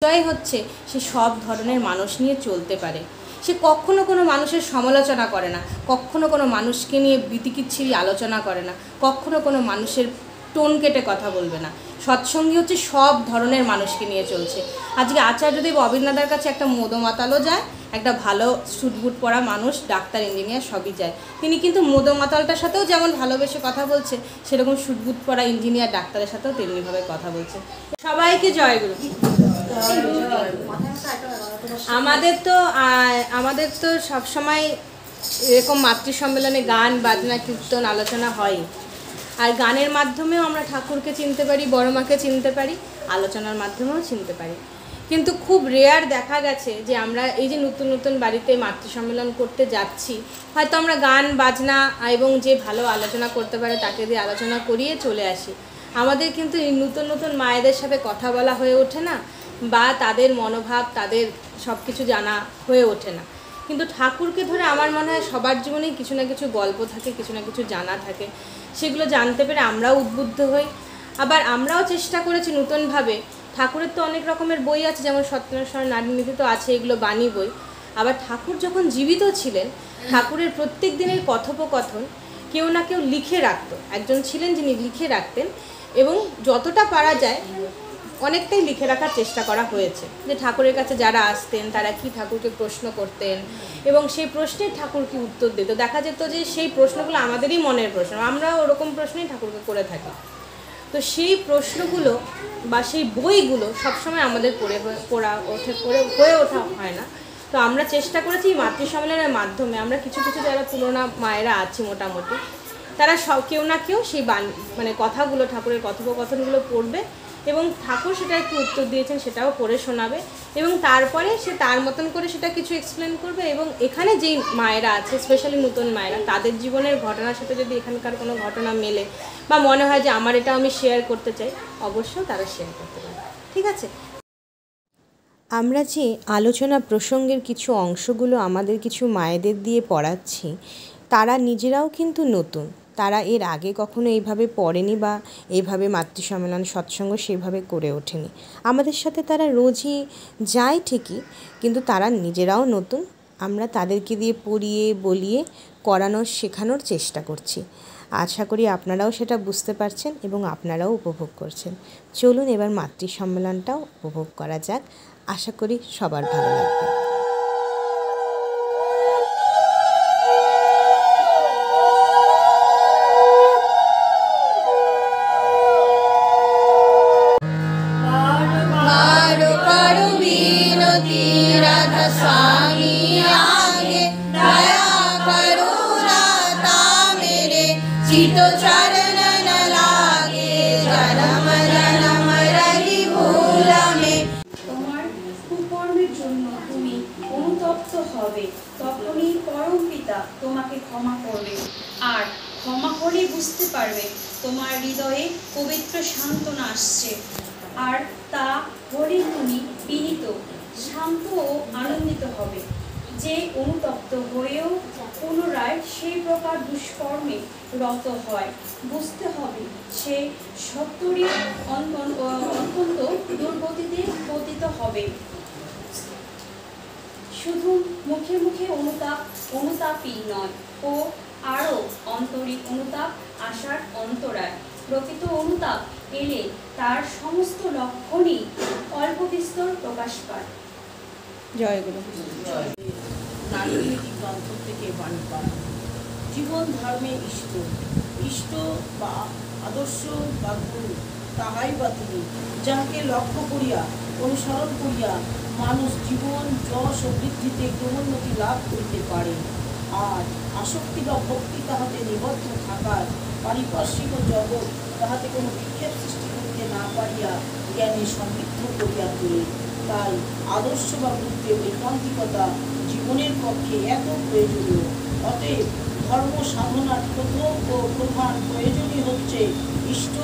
জয় হচ্ছে সে সব ধরনের মানুষ নিয়ে চলতে পারে। সে কখনো কোনো মানুষের সমালোচনা করে না, কখনো কোনো মানুষকে নিয়ে বিতিকিচ্ছিরি আলোচনা করে না, কখনো কোনো মানুষের টোন কেটে কথা বলবে না। সৎসঙ্গী হচ্ছে সব ধরনের মানুষকে নিয়ে চলছে। আজকে আচার্যদেব অবিন্দাদার কাছে একটা মদমাতালও যায়, একটা ভালো সুটবুট পরা মানুষ, ডাক্তার ইঞ্জিনিয়ার সবই যায়। তিনি কিন্তু মদমাতালটার সাথেও যেমন ভালোবেসে কথা বলছে, সেরকম সুটবুট পরা ইঞ্জিনিয়ার ডাক্তারের সাথেও তেমনিভাবে কথা বলছে। সবাইকে জয়গুরু। আমাদের তো সবসময় এরকম মাতৃ সম্মেলনে গান বাজনা কীর্তন আলোচনা হয়, আর গানের মাধ্যমেও আমরা ঠাকুরকে চিনতে পারি, বড় মাকে চিনতে পারি, আলোচনার মাধ্যমেও চিনতে পারি। কিন্তু খুব রেয়ার দেখা গেছে যে আমরা এই যে নতুন নতুন বাড়িতে মাতৃ সম্মেলন করতে যাচ্ছি, হয়তো আমরা গান বাজনা এবং যে ভালো আলোচনা করতে পারে তাকে দিয়ে আলোচনা করিয়ে চলে আসি। আমাদের কিন্তু এই নতুন নতুন মায়েদের সাথে কথা বলা হয়ে ওঠে না, বা তাদের মনোভাব, তাদের সব কিছু জানা হয়ে ওঠে না। কিন্তু ঠাকুরকে ধরে আমার মনে হয় সবার জীবনেই কিছু না কিছু গল্প থাকে, কিছু না কিছু জানা থাকে। সেগুলো জানতে পেরে আমরাও উদ্বুদ্ধ হই। আবার আমরাও চেষ্টা করেছি নতুনভাবে। ঠাকুরের তো অনেক রকমের বই আছে, যেমন সত্যেশ্বর নারীনীতি তো আছে, এগুলো বাণী বই। আবার ঠাকুর যখন জীবিত ছিলেন, ঠাকুরের প্রত্যেক দিনের কথোপকথন কেউ না কেউ লিখে রাখতো। একজন ছিলেন যিনি লিখে রাখতেন, এবং যতটা পারা যায় অনেকটাই লিখে রাখার চেষ্টা করা হয়েছে, যে ঠাকুরের কাছে যারা আসতেন তারা কি ঠাকুরকে প্রশ্ন করতেন এবং সেই প্রশ্নের ঠাকুর কি উত্তর দিত। দেখা যেত যে সেই প্রশ্নগুলো আমাদেরই মনের প্রশ্ন, আমরা ওরকম প্রশ্নই ঠাকুরকে করে থাকি। তো সেই প্রশ্নগুলো বা সেই বইগুলো সবসময় আমাদের হয়ে ওঠা হয় না। তো আমরা চেষ্টা করেছি মাতৃ সম্মেলনের মাধ্যমে আমরা কিছু কিছু যারা পুরোনো মায়েরা আছি মোটামুটি, তারা কেউ না কেউ সেই মানে কথাগুলো, ঠাকুরের কথোপকথনগুলো পড়বে, এবং ঠাকুর সেটা একটু উত্তর দিয়েছেন সেটাও পড়ে শোনাবে, এবং তারপরে সে তার মতন করে সেটা কিছু এক্সপ্লেন করবে। এবং এখানে যেই মায়েরা আছে, স্পেশালি নতুন মায়েরা, তাদের জীবনের ঘটনার সাথে যদি এখানকার কোনো ঘটনা মেলে বা মনে হয় যে আমার এটা আমি শেয়ার করতে চাই, অবশ্যই তারা শেয়ার করতে পারে। ঠিক আছে, আমরা যে আলোচনা প্রসঙ্গের কিছু অংশগুলো আমাদের কিছু মায়েদের দিয়ে পড়াচ্ছি, তারা নিজেরাও কিন্তু নতুন। তারা এর আগে কখনো এইভাবে পড়েনি বা এইভাবে মাতৃ সম্মেলন সৎসঙ্গ সেভাবে করে ওঠেনি। আমাদের সাথে তারা রোজই যায় ঠিকই, কিন্তু তারা নিজেরাও নতুন। আমরা তাদেরকে দিয়ে পড়িয়ে বলিয়ে করানোর শেখানোর চেষ্টা করছি। আশা করি আপনারাও সেটা বুঝতে পারছেন এবং আপনারাও উপভোগ করছেন। চলুন এবার মাতৃ সম্মেলনটাও উপভোগ করা যাক। আশা করি সবার ভালো লাগবে। তোমার কুকর্মের জন্য তুমি অনুতপ্ত হবে, তখনই পরম পিতা তোমাকে ক্ষমা করবে, আর ক্ষমা করে বুঝতে পারবে তোমার হৃদয়ে পবিত্র সান্ত্বনা আসছে, আর তা হলে তুমি বিনীত, শান্ত ও আনন্দিত হবে। যে অনুতপ্ত হয়েও পুনরায় সেই প্রকার দুষ্কর্মে রত হয়, বুঝতে হবে সে সত্তরই অত্যন্ত দুর্গতিতে পতিত হবে। শুধু মুখে মুখে অনুতাপই নয়, ও আরও অন্তরিক অনুতাপ আসার অন্তরায়। প্রকৃত অনুতাপ এলে তার সমস্ত লক্ষণই অল্প বিস্তর প্রকাশ পায়। জয়গুরু। নারীনীতি গ্রন্থ থেকে বাণী পাঠ। জীবন ধর্মে ইষ্ট বা আদর্শ বা গুরু, তাহাই বা তিনি, যাহাকে লক্ষ্য করিয়া অনুসরণ করিয়া মানুষ জীবন যশ ও বৃদ্ধিতে ক্রমোন্নতি লাভ করিতে পারে। আর আসক্তি বা ভক্তি তাহাতে নিবদ্ধ থাকার পারিপার্শ্বিক জগৎ তাহাতে কোনো বিক্ষেপ সৃষ্টি করিতে না পারিয়া জ্ঞানে সমৃদ্ধ করিয়া তোলে। তাই আদর্শ বা বুদ্ধে ঐকান্তিকতা জীবনের পক্ষে এত প্রয়োজনীয়। অতএব ধর্ম সাধনার প্রথম ও প্রধান প্রয়োজনই হচ্ছে ইষ্ট,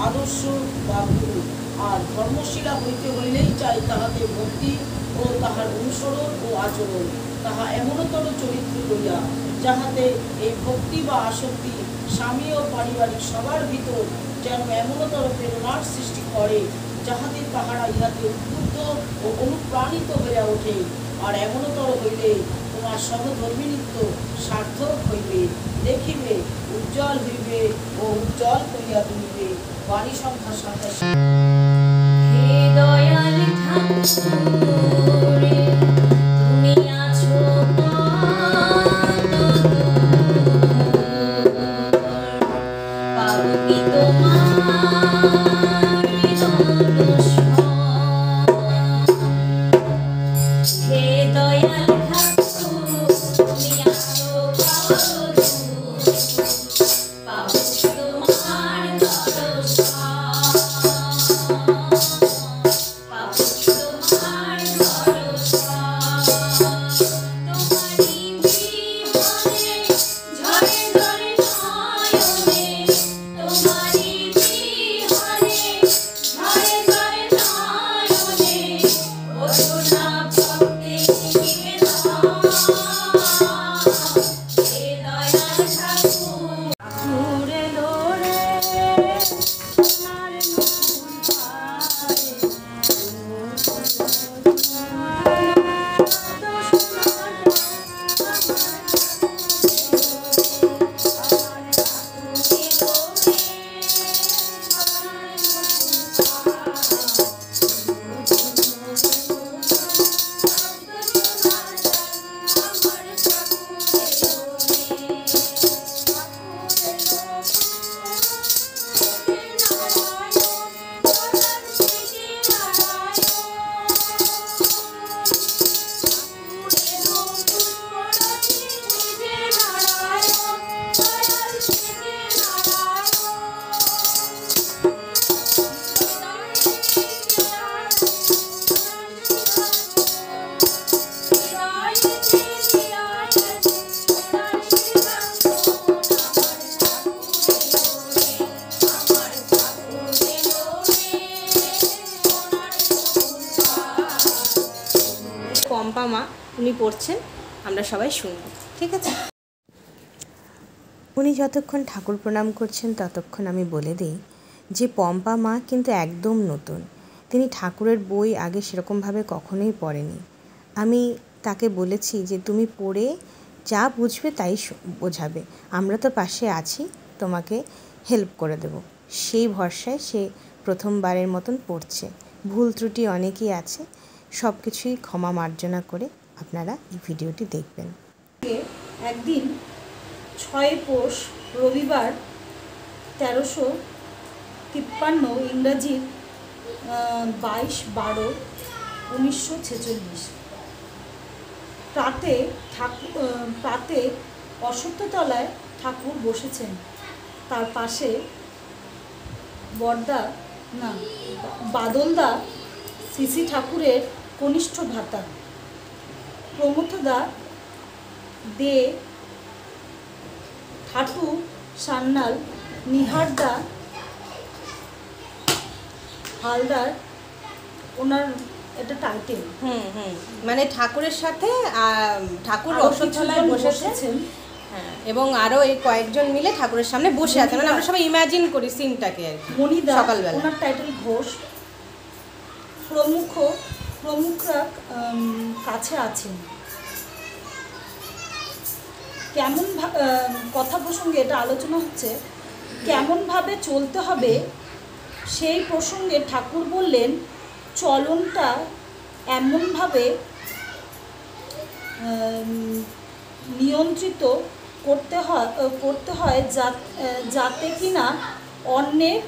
আদর্শ বা গুরু। আর ধর্মশীলা হইতে হইলেই চাই তাহাতে ভক্তি ও তাহার অনুসরণ ও আচরণ, তাহা এমনতর চরিত্র লইয়া যাহাতে এই ভক্তি বা আসক্তি স্বামী ও পারিবারিক সবার ভিতর যেন এমনতর প্রেরণার সৃষ্টি করে, যাহাদের তাহারা ইহাতে উদ্বুদ্ধ ও অনুপ্রাণিত হইয়া ওঠে। আর এমনতর হইলে তোমার সহধর্মিণীত্ব সার্থক হইবে, দেখিবে উজ্জ্বল হইবে ও উজ্জ্বল করিয়া তুলিবে। বাণী সংখ্যা 27। হে দয়াল ঠাকুর, তুমি আছো কত দূর, পাবো কি তোমার দর্শন। হে দয়াল ঠাকুর, তুমি আছো কত দূর, পাবো কি তোমার দর্শন। পম্পা মা উনি পড়ছেন, আমরা সবাই শুনব, ঠিক আছে? উনি যতক্ষণ ঠাকুর প্রণাম করছেন ততক্ষণ আমি বলে দিই যে পম্পা মা কিন্তু একদম নতুন। তিনি ঠাকুরের বই আগে সেরকমভাবে কখনোই পড়েনি। আমি তাকে বলেছি যে তুমি পড়ে যা বুঝবে তাই বোঝাবে, আমরা তো পাশে আছি, তোমাকে হেল্প করে দেব। সেই ভরসায় সে প্রথমবারের মতন পড়ছে। ভুল ত্রুটি অনেকই আছে, সব কিছুই ক্ষমা মার্জনা করে আপনারা এই ভিডিওটি দেখবেন। একদিন 6 পৌষ রবিবার 1353 ইংরাজির 22/12/1946 প্রাতে অশ্বত্থতলায় ঠাকুর বসেছেন। তার পাশে বাদলদা শ্রী ঠাকুরের কনিষ্ঠ ভ্রাতা, প্রমথদা দে ঠাটু সান্যাল, নিহারদা হালদার, ওনার এটা টাইটেল। মানে ঠাকুরের সাথে ঠাকুর অশ্বত্থতলায় বসেছেন, হ্যাঁ, এবং আরও এই কয়েকজন মিলে ঠাকুরের সামনে বসে আছে। মানে আমরা সবাই ইমাজিন করি সিনটাকে আর কি। মণিদা, সকালবেলা ওনার টাইটেল ঘোষ, প্রমুখরা কাছে আছেন। কেমন কথা প্রসঙ্গে এটা আলোচনা হচ্ছে, কেমনভাবে চলতে হবে সেই প্রসঙ্গে ঠাকুর বললেন, চলনটা এমনভাবে নিয়ন্ত্রিত করতে হয় যাতে কিনা অন্যের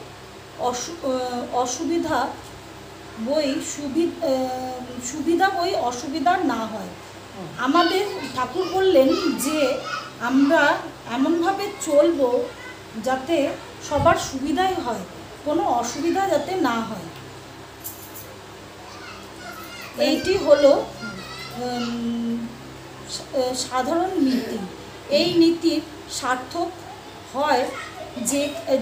সুবিধা বই অসুবিধা না হয়। আমাদের ঠাকুর বললেন যে আমরা এমনভাবে চলবো যাতে সবার সুবিধাই হয়, কোনো অসুবিধা যাতে না হয়। এইটি হলো সাধারণ নীতি। এই নীতির সার্থক হয়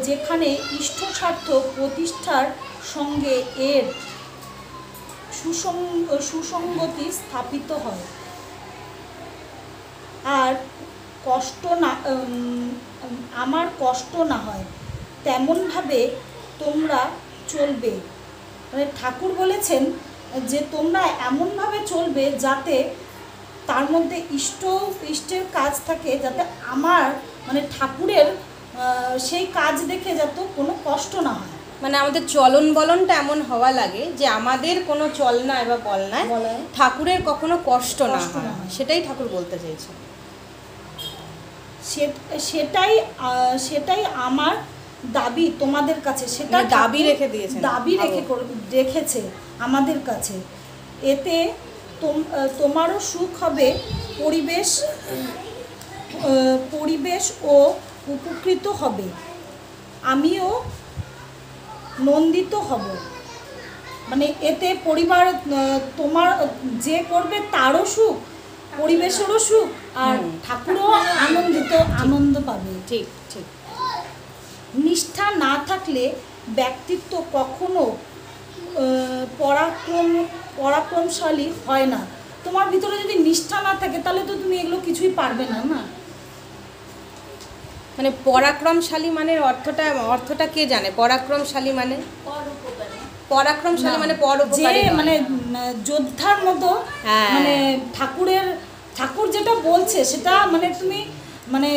যেখানে ইষ্ট স্বার্থ প্রতিষ্ঠার সঙ্গে এর সুসঙ্গতি স্থাপিত হয়, আর আমার কষ্ট না হয় তেমনভাবে তোমরা চলবে। মানে ঠাকুর বলেছেন যে তোমরা এমনভাবে চলবে যাতে তার মধ্যে ইষ্টের কাজ থাকে, যাতে আমার মানে ঠাকুরের সেই কাজ দেখে যাতে কোনো কষ্ট না হয়। মানে আমাদের চলন বলনটা এমন হওয়া লাগে যে আমাদের কোনো চলনায় বা বলনায় বলনায় ঠাকুরের কখনো কষ্ট না কষ্ট না হয়, হয়। সেটাই ঠাকুর বলতে চেয়েছে। সেটাই আমার দাবি তোমাদের কাছে, সেটা মানে দাবি ঠাকুর রেখে দিয়েছেন। দাবি রেখেছে আমাদের কাছে। এতে তোমারও সুখ হবে, পরিবেশ ও উপকৃত হবে, আমিও নন্দিত হব। মানে এতে পরিবার তোমার যে করবে তারও সুখ, পরিবেশেরও সুখ, আর ঠাকুরও আনন্দ পাবে। ঠিক ঠিক। নিষ্ঠা না থাকলে ব্যক্তিত্ব কখনো পরাক্রমশালী হয় না। তোমার ভিতরে যদি নিষ্ঠা না থাকে তাহলে তো তুমি এগুলো কিছুই পারবে না। না, মানে পরাক্রমশালী মানের অর্থটা কে জানে? পরাক্রমশালী মানে পরাক্রমশালী মানে যে পরোপকারী নয়। মানে যোদ্ধার মতো, হ্যাঁ। মানে ঠাকুর যেটা বলছে সেটা মানে তুমি মানে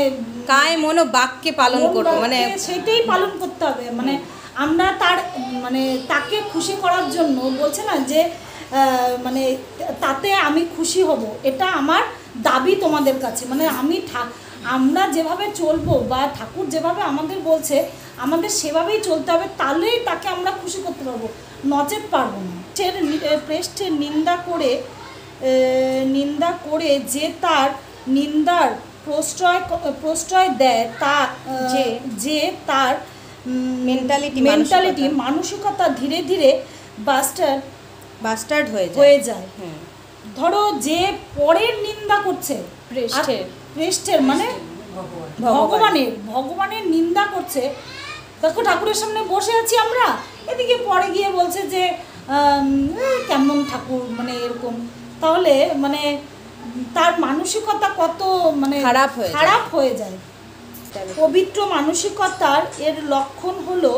কায় মনো বাক্যে পালন করবো, মানে সেটাই পালন করতে হবে। মানে আমরা তাকে খুশি করার জন্য বলছে না যে মানে তাতে আমি খুশি হব, এটা আমার দাবি তোমাদের কাছে। মানে আমরা যেভাবে চলবো বা ঠাকুর যেভাবে আমাদের বলছে আমাদের সেভাবেই চলতে হবে, তাহলেই তাকে আমরা খুশি করতে পারবো, নচেত পারবো না। প্রেষ্ঠের নিন্দা করে যে তার নিন্দার প্রশ্রয় দেয়, যে তার মেন্টালিটি মানসিকতা ধীরে ধীরে বাস্টার্ড হয়ে যায়। ধরো যে পরের নিন্দা করছে, প্রেষ্ঠের মানে ভগবানের নিন্দা করছে। দেখো ঠাকুরের সামনে বসে আছি আমরা, এদিকে পরে গিয়ে বলছে যে কেমন ঠাকুর, মানে এরকম, তাহলে মানে তার মানসিকতা কত মানে খারাপ হয়ে যায়। পবিত্র মানসিকতার এর লক্ষণ হলো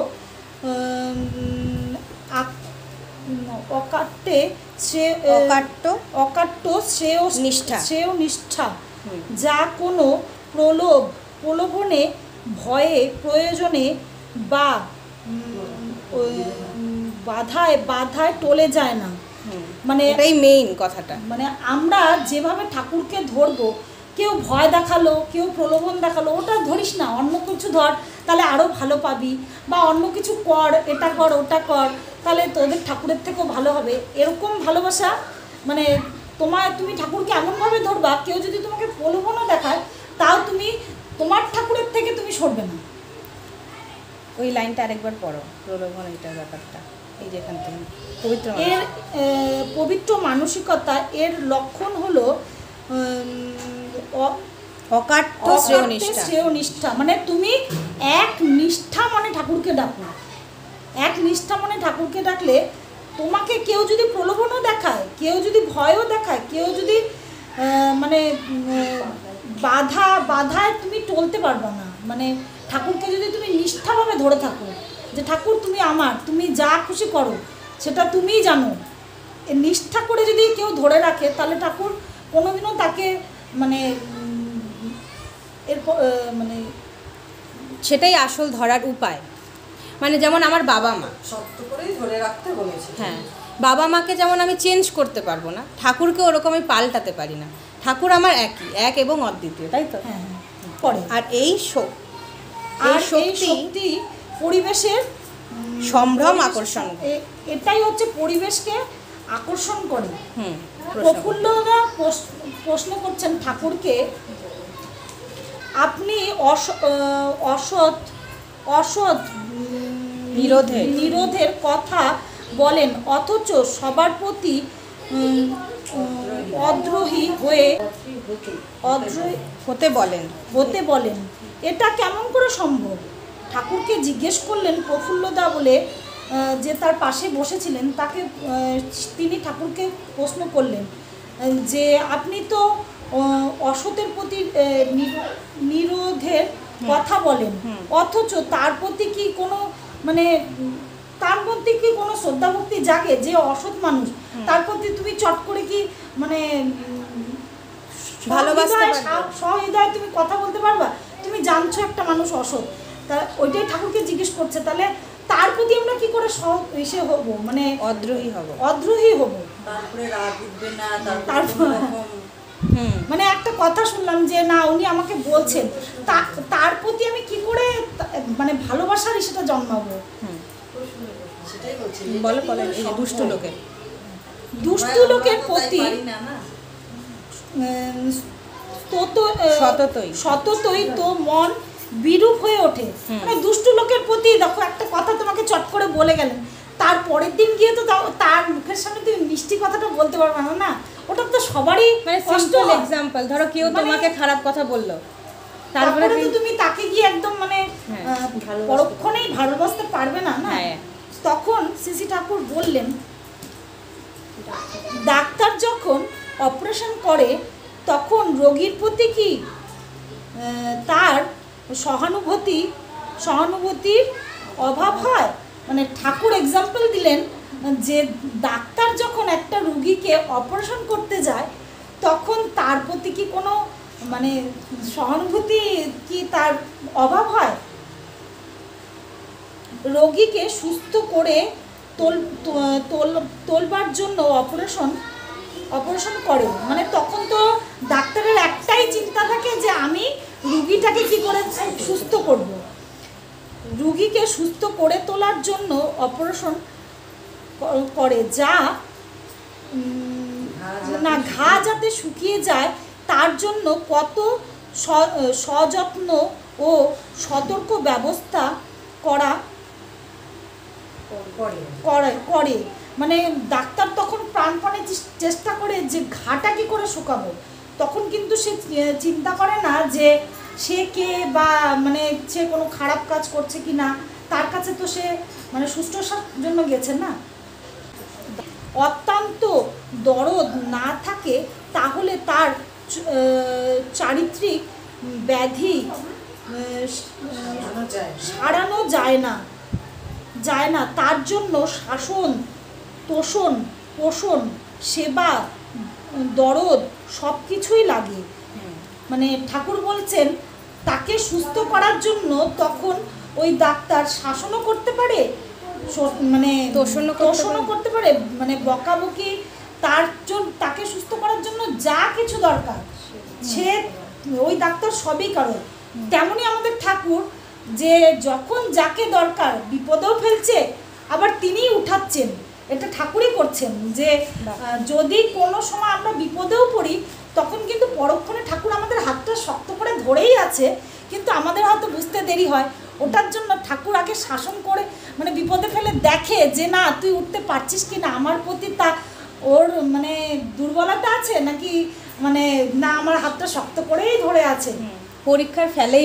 অকাট্য শ্রেয় নিষ্ঠা, যা কোনো প্রলোভনে, ভয়ে, প্রয়োজনে বা বাধায় টলে যায় না। মানে এটাই মেইন কথাটা। মানে আমরা যেভাবে ঠাকুরকে ধরবো, কেউ ভয় দেখালো, কেউ প্রলোভন দেখালো, ওটা ধরিস না, অন্য কিছু ধর, তাহলে আরও ভালো পাবি, বা অন্য কিছু কর, এটা কর ওটা কর, তাহলে তোদের ঠাকুরের থেকেও ভালো হবে। এরকম ভালোবাসা মানে তুমি ঠাকুরকে এমনভাবে ধরবা, কেউ যদি তোমাকে প্রলোভনও দেখায় তাও তুমি তোমার ঠাকুরের থেকে তুমি সরবে না। ওই লাইনটা আরেকবার পড়ো, প্রলোভন এটার ব্যাপারটা, এই যেখান থেকে পবিত্র মানসিকতা এর লক্ষণ হলো অকাট্য শ্রেয় নিষ্ঠা। মানে তুমি এক নিষ্ঠা মনে ঠাকুরকে ডাকো, এক নিষ্ঠা মনে ঠাকুরকে ডাকলে তোমাকে কেউ যদি প্রলোভনও দেখায়, কেউ যদি ভয়ও দেখায়, কেউ যদি মানে বাধায় তুমি টলতে পারবে না। মানে ঠাকুরকে যদি তুমি নিষ্ঠাভাবে ধরে থাকো যে ঠাকুর তুমি আমার, তুমি যা খুশি করো সেটা তুমিই জানো, নিষ্ঠা করে যদি কেউ ধরে রাখে তাহলে ঠাকুর কোনোদিনও তাকে মানে এরপর মানে সেটাই আসল ধরার উপায়। মানে যেমন আমার বাবা মা, শক্ত করেই ধরে রাখতে বলেছে। হ্যাঁ, বাবা মাকে যেমন আমি চেঞ্জ করতে পারবো না, ঠাকুরকে ওরকম আমি পাল্টাতে পারি না। ঠাকুর আমার এক এবং অদ্বিতীয়, তাই তো? হ্যাঁ, পরে আর এই শক্তি পরিবেশের সম্ভ্রম আকর্ষণ, এটাই হচ্ছে পরিবেশকে আকর্ষণ করে। প্রফুল্লদা প্রশ্ন করছেন ঠাকুরকে, আপনি অসৎ নিরোধের কথা বলেন, অথচ সবার প্রতি অদ্রোহী হতে বলেন, এটা কেমন করে সম্ভব? ঠাকুরকে জিজ্ঞেস করলেন প্রফুল্লদা বলে যে তার পাশে বসেছিলেন, তাকে তিনি ঠাকুরকে প্রশ্ন করলেন যে আপনি তো অসতের প্রতি নিরোধের কথা বলেন, অথচ তার প্রতি কি কোনো মানে তার মধ্যে কি কোনো শ্রদ্ধা ভক্তি জাগে? যে অসৎ মানুষ তার প্রতি তুমি চট করে কি মানে ভালোবাসতে পারবে? সহৃদয় তুমি কথা বলতে পারবা? তুমি জানছো একটা মানুষ অসৎ, তা ওইটাই ঠাকুরকে জিজ্ঞেস করছে, তাহলে তার প্রতি আমরা কি করে এসে হব, মানে অদ্রোহী হব। তারপরে রাগ উঠবে না, তারপর মানে একটা কথা শুনলাম যে না উনি আমাকে বলছেন, তার প্রতি আমি কি করে মানে ভালোবাসার সেটা জন্মাবো? সেটাই বলছি। বলো বলো, এই যে দুষ্ট লোকের প্রতি সততই তো মন বিরূপ হয়ে ওঠে। মানে দুষ্ট লোকের প্রতি দেখো একটা কথা তোমাকে চট করে বলে গেলেন, তার পরের দিন গিয়ে তো তার মুখের সামনে তুমি মিষ্টি কথাটা বলতে পারবে না, না ওটা তো সবারই মানে সিম্পল এক্সাম্পল, ধরো কেউ তোমাকে খারাপ কথা বললো, তারপরে তো তুমি তাকে গিয়ে একদম মানে পরক্ষণেই ভালোবাসতে পারবে না, না? তখন শ্রী ঠাকুর বললেন, ডাক্তার যখন অপারেশন করে তখন রোগীর প্রতি কি তার সহানুভূতির অভাব হয়? মানে ঠাকুর এক্সাম্পল দিলেন যে ডাক্তার যখন একটা রুগীকে অপারেশন করতে যায় তখন তার প্রতি কি কোনো মানে সহানুভূতি কি তার অভাব হয়? রোগীকে সুস্থ করে তোলবার জন্য অপারেশন করে, মানে তখন তো ডাক্তারের একটাই চিন্তা থাকে যে আমি রুগীটাকে কি করে সুস্থ করব। রুগীকে সুস্থ করে তোলার জন্য অপারেশন করে, যা না ঘা যাতে শুকিয়ে যায় তার জন্য কত সযত্ন ও সতর্ক ব্যবস্থা করে। মানে ডাক্তার তখন প্রাণপণে চেষ্টা করে যে ঘাটা কি করে শুকাবো, তখন কিন্তু সে চিন্তা করে না যে সে কে বা মানে সে কোনো খারাপ কাজ করছে কি না, তার কাছে তো সে মানে সুস্থতার জন্য গেছে না। অত্যন্ত দরদ না থাকে তাহলে তার চারিত্রিক ব্যাধি সারানো যায় না। তার জন্য শাসন, তোষণ, পোষণ, সেবা, দরদ সব কিছুই লাগে। মানে ঠাকুর বলছেন তাকে সুস্থ করার জন্য তখন ওই ডাক্তার শাসনও করতে পারে, মানে তোষণও করতে পারে, মানে বকাবকি, তাকে সুস্থ করার জন্য যা কিছু দরকার সে ওই ডাক্তার সবই করে। তেমনি আমাদের ঠাকুর যে যখন যাকে দরকার বিপদেও ফেলছে, আবার তিনিই উঠাচ্ছেন, এটা ঠাকুরই করছেন। যে যদি কোনো সময় আমরা বিপদেও পড়ি তখন কিন্তু পরক্ষণে ঠাকুর আমাদের হাতটা শক্ত করে ধরেই আছে, কিন্তু আমাদের হয়তো বুঝতে দেরি হয়। ওটার জন্য ঠাকুর আগে শাসন করে মানে বিপদে ফেলে দেখে যে না তুই উঠতে পারছিস কি না, আমার প্রতি ওর মানে দুর্বলতা আছে নাকি, মানে না আমার হাতটা শক্ত করেই ধরে আছে। পরীক্ষার ফেলেই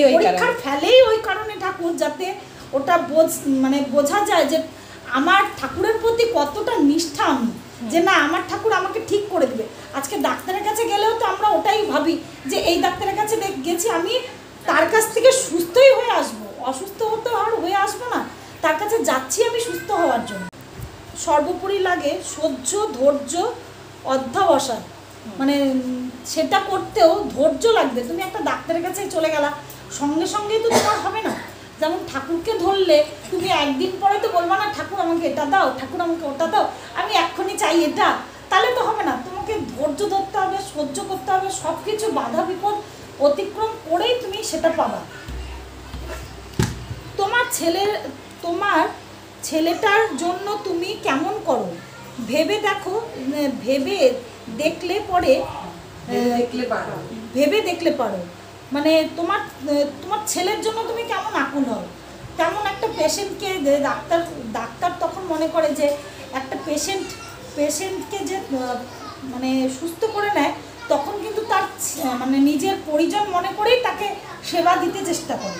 ওই কারণে ঠাকুর যাতে ওটা মানে বোঝা যায় যে আমার ঠাকুরের প্রতি কতটা নিষ্ঠা আমি, যে না আমার ঠাকুর আমাকে ঠিক করে দিবে। আজকে ডাক্তারের কাছে গেলেও তো আমরা ওটাই ভাবি যে এই ডাক্তারের কাছে গেছি আমি তার কাছ থেকে সুস্থই হয়ে আসবো, অসুস্থ হতে আর হয়ে আসবো না, তার কাছে যাচ্ছি আমি সুস্থ হওয়ার জন্য। সর্বোপরি লাগে সহ্য, ধৈর্য, অধ্যবসায়। মানে সেটা করতেও ধৈর্য লাগবে। তুমি একটা ডাক্তারের কাছে চলে গেলা, সঙ্গে সঙ্গেই তো তোমার হবে না। যেমন ঠাকুরকে ধরলে তুমি একদিন পরে তো বলবা না ঠাকুর আমাকে এটা দাও, ঠাকুর আমাকে ওটা দাও, আমি এক্ষুনি চাই এটা, তাহলে তো হবে না। তোমাকে ধৈর্য ধরতে হবে, সহ্য করতে হবে, সব কিছু বাধা বিপদ অতিক্রম করেই তুমি সেটা পাবা। তোমার ছেলেটার জন্য তুমি কেমন করো ভেবে দেখো, ভেবে দেখলে পারো। মানে তোমার ছেলের জন্য তুমি কেমন আকুল হও। তেমন একটা পেশেন্টকে ডাক্তার তখন মনে করে যে একটা পেশেন্টকে যে মানে সুস্থ করে নেয়, তখন কিন্তু তার মানে নিজের পরিজন মনে করেই তাকে সেবা দিতে চেষ্টা করে।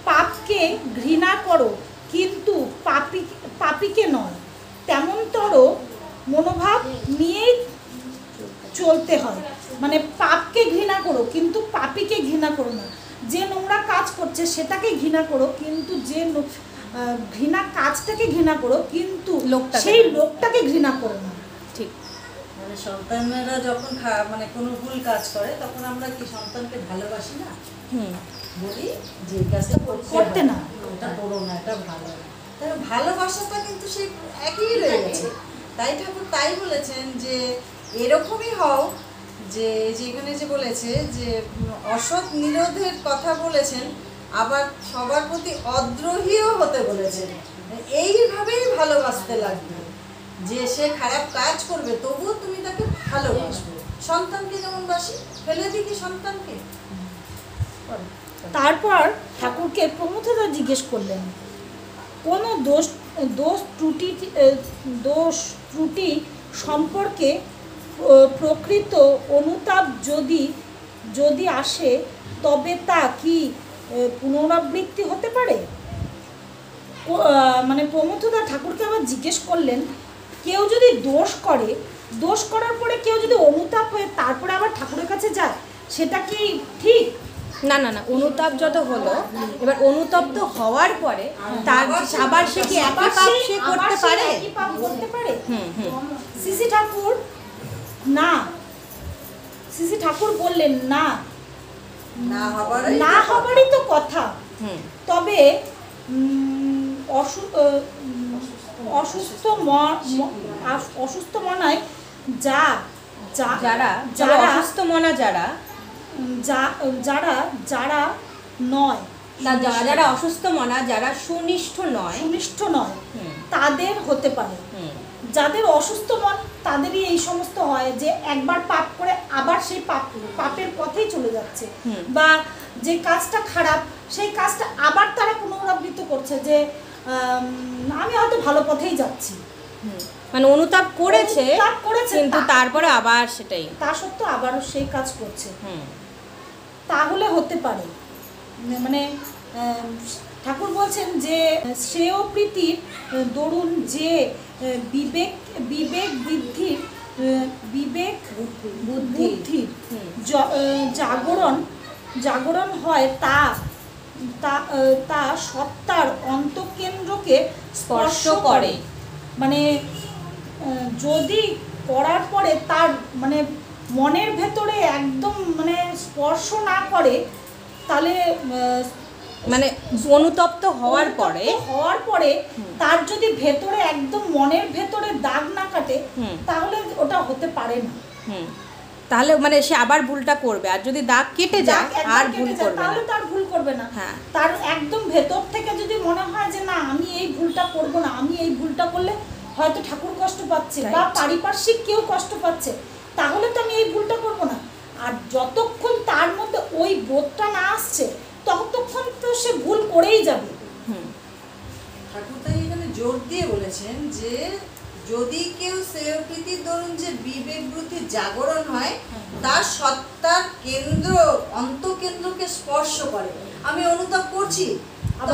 পাপকে ঘৃণা করো কিন্তু পাপীকে নয়, তেমনতর মনোভাব নিয়েই চলতে হয়। মানে পাপকে ঘৃণা করো কিন্তু পাপীকে ঘৃণা করো না। যে নোংরা কাজ করছে সেটাকে ঘৃণা করো, কিন্তু যে ঘৃণা কাজটাকে ঘৃণা করো, কিন্তু সেই লোকটাকে ঘৃণা করো না। ঠিক। মানে সন্তানেরা যখন মানে কোনো ভুল কাজ করে তখন আমরা কি সন্তানকে ভালোবাসি না, বলি যে কাজটা করতে না, এটা করো না, এটা ভালো না। তাই ভালোবাসাটা কিন্তু সেই একই রয়ে গেছে। তাই ঠাকুর তাই বলেছেন যে এরকমই হও, যে যেখানে যে বলেছে যে অসৎ নিরোধের কথা বলেছেন, আবার সবার প্রতি অদ্রোহীও হতে বলেছেন। এইভাবেই ভালোবাসতে লাগবে, যে সে খারাপ কাজ করবে তবুও তুমি তাকে ভালোবাসবে। সন্তানকে যেমন বাসি, ফেলে দিই কি সন্তানকে? তারপর ঠাকুরকে প্রমথদা জিজ্ঞেস করলেন, কোনো দোষ ত্রুটি সম্পর্কে প্রকৃত অনুতাপ যদি আসে তবে তা কি পুনরাবৃত্তি হতে পারে? মানে প্রমথদা ঠাকুরকে আবার জিজ্ঞেস করলেন, কেউ যদি দোষ করার পরে কেউ যদি অনুতাপ হয়ে তারপরে আবার ঠাকুরের কাছে যায়, সেটা কি ঠিক? না না না, অনুতাপ যত হলো, এবার অনুতপ্ত হওয়ার পরে তার আবার সে কি একই পাপ সে করতে পারে? একই পাপ করতে পারে? সিসি ঠাকুর না, সিসি ঠাকুর বললেন না, না হবারই তো কথা। তবে অসুস্থ মনায় যারা অসুস্থ মনা যারা নয়, যারা অসুস্থ মনা, যারা সুনিষ্ঠ নয় তাদের হতে পারে। যাদের অসুস্থ মন তাদেরই এই সমস্ত হয়, যে একবার পাপ করে আবার সেই পাপের পথেই চলে যাচ্ছে, বা যে কাজটা খারাপ সেই কাজটা আবার তারা পুনরাবৃত্তি করছে, যে আমি হয়তো ভালো পথেই যাচ্ছি। মানে অনুতাপ করেছে কিন্তু তারপরে আবার সেটাই, তা সত্ত্বেও আবারও সেই কাজ করছে, তাহলে হতে পারে। মানে ঠাকুর বলছেন যে শ্রেয় প্রীতির দরুন যে বিবেক বুদ্ধির জাগরণ হয়, তা সত্তার অন্তঃকেন্দ্রকে স্পর্শ করে। মানে যদি করার পরে তার মানে মনের ভেতরে একদম মানে স্পর্শ না করে, তাহলে মানে অনুতপ্ত হওয়ার পরে তার যদি ভেতরে একদম মনের ভেতরে দাগ না কাটে, তাহলে ওটা হতে পারে না। তাহলে মানে সে আবার ভুলটা করবে, আর যদি দাগ কেটে যায় আর ভুল করবে না, তাহলে তার ভুল করবে না। তার একদম ভেতর থেকে যদি মনে হয় যে না, আমি এই ভুলটা করব না, আমি এই ভুলটা করলে হয়তো ঠাকুর কষ্ট পাচ্ছে বা পারিপার্শ্বিক কেউ কষ্ট পাচ্ছে, তাহলে তো আমি এই ভুলটা করব না। আর যতক্ষণ তার মধ্যে ওই বোধটা না আসছে, ততক্ষণ তো সে ভুল করেই যাবে। ঠাকুর তাই এখানে জোর দিয়ে বলেছেন যে যদি কেউ শ্রেয় প্রীতির দরুন যে বিবেক বুদ্ধির জাগরণ হয়, তার সত্তার কেন্দ্র অন্তঃকেন্দ্রকে স্পর্শ করে। আমি অনুতাপ করছি, আমি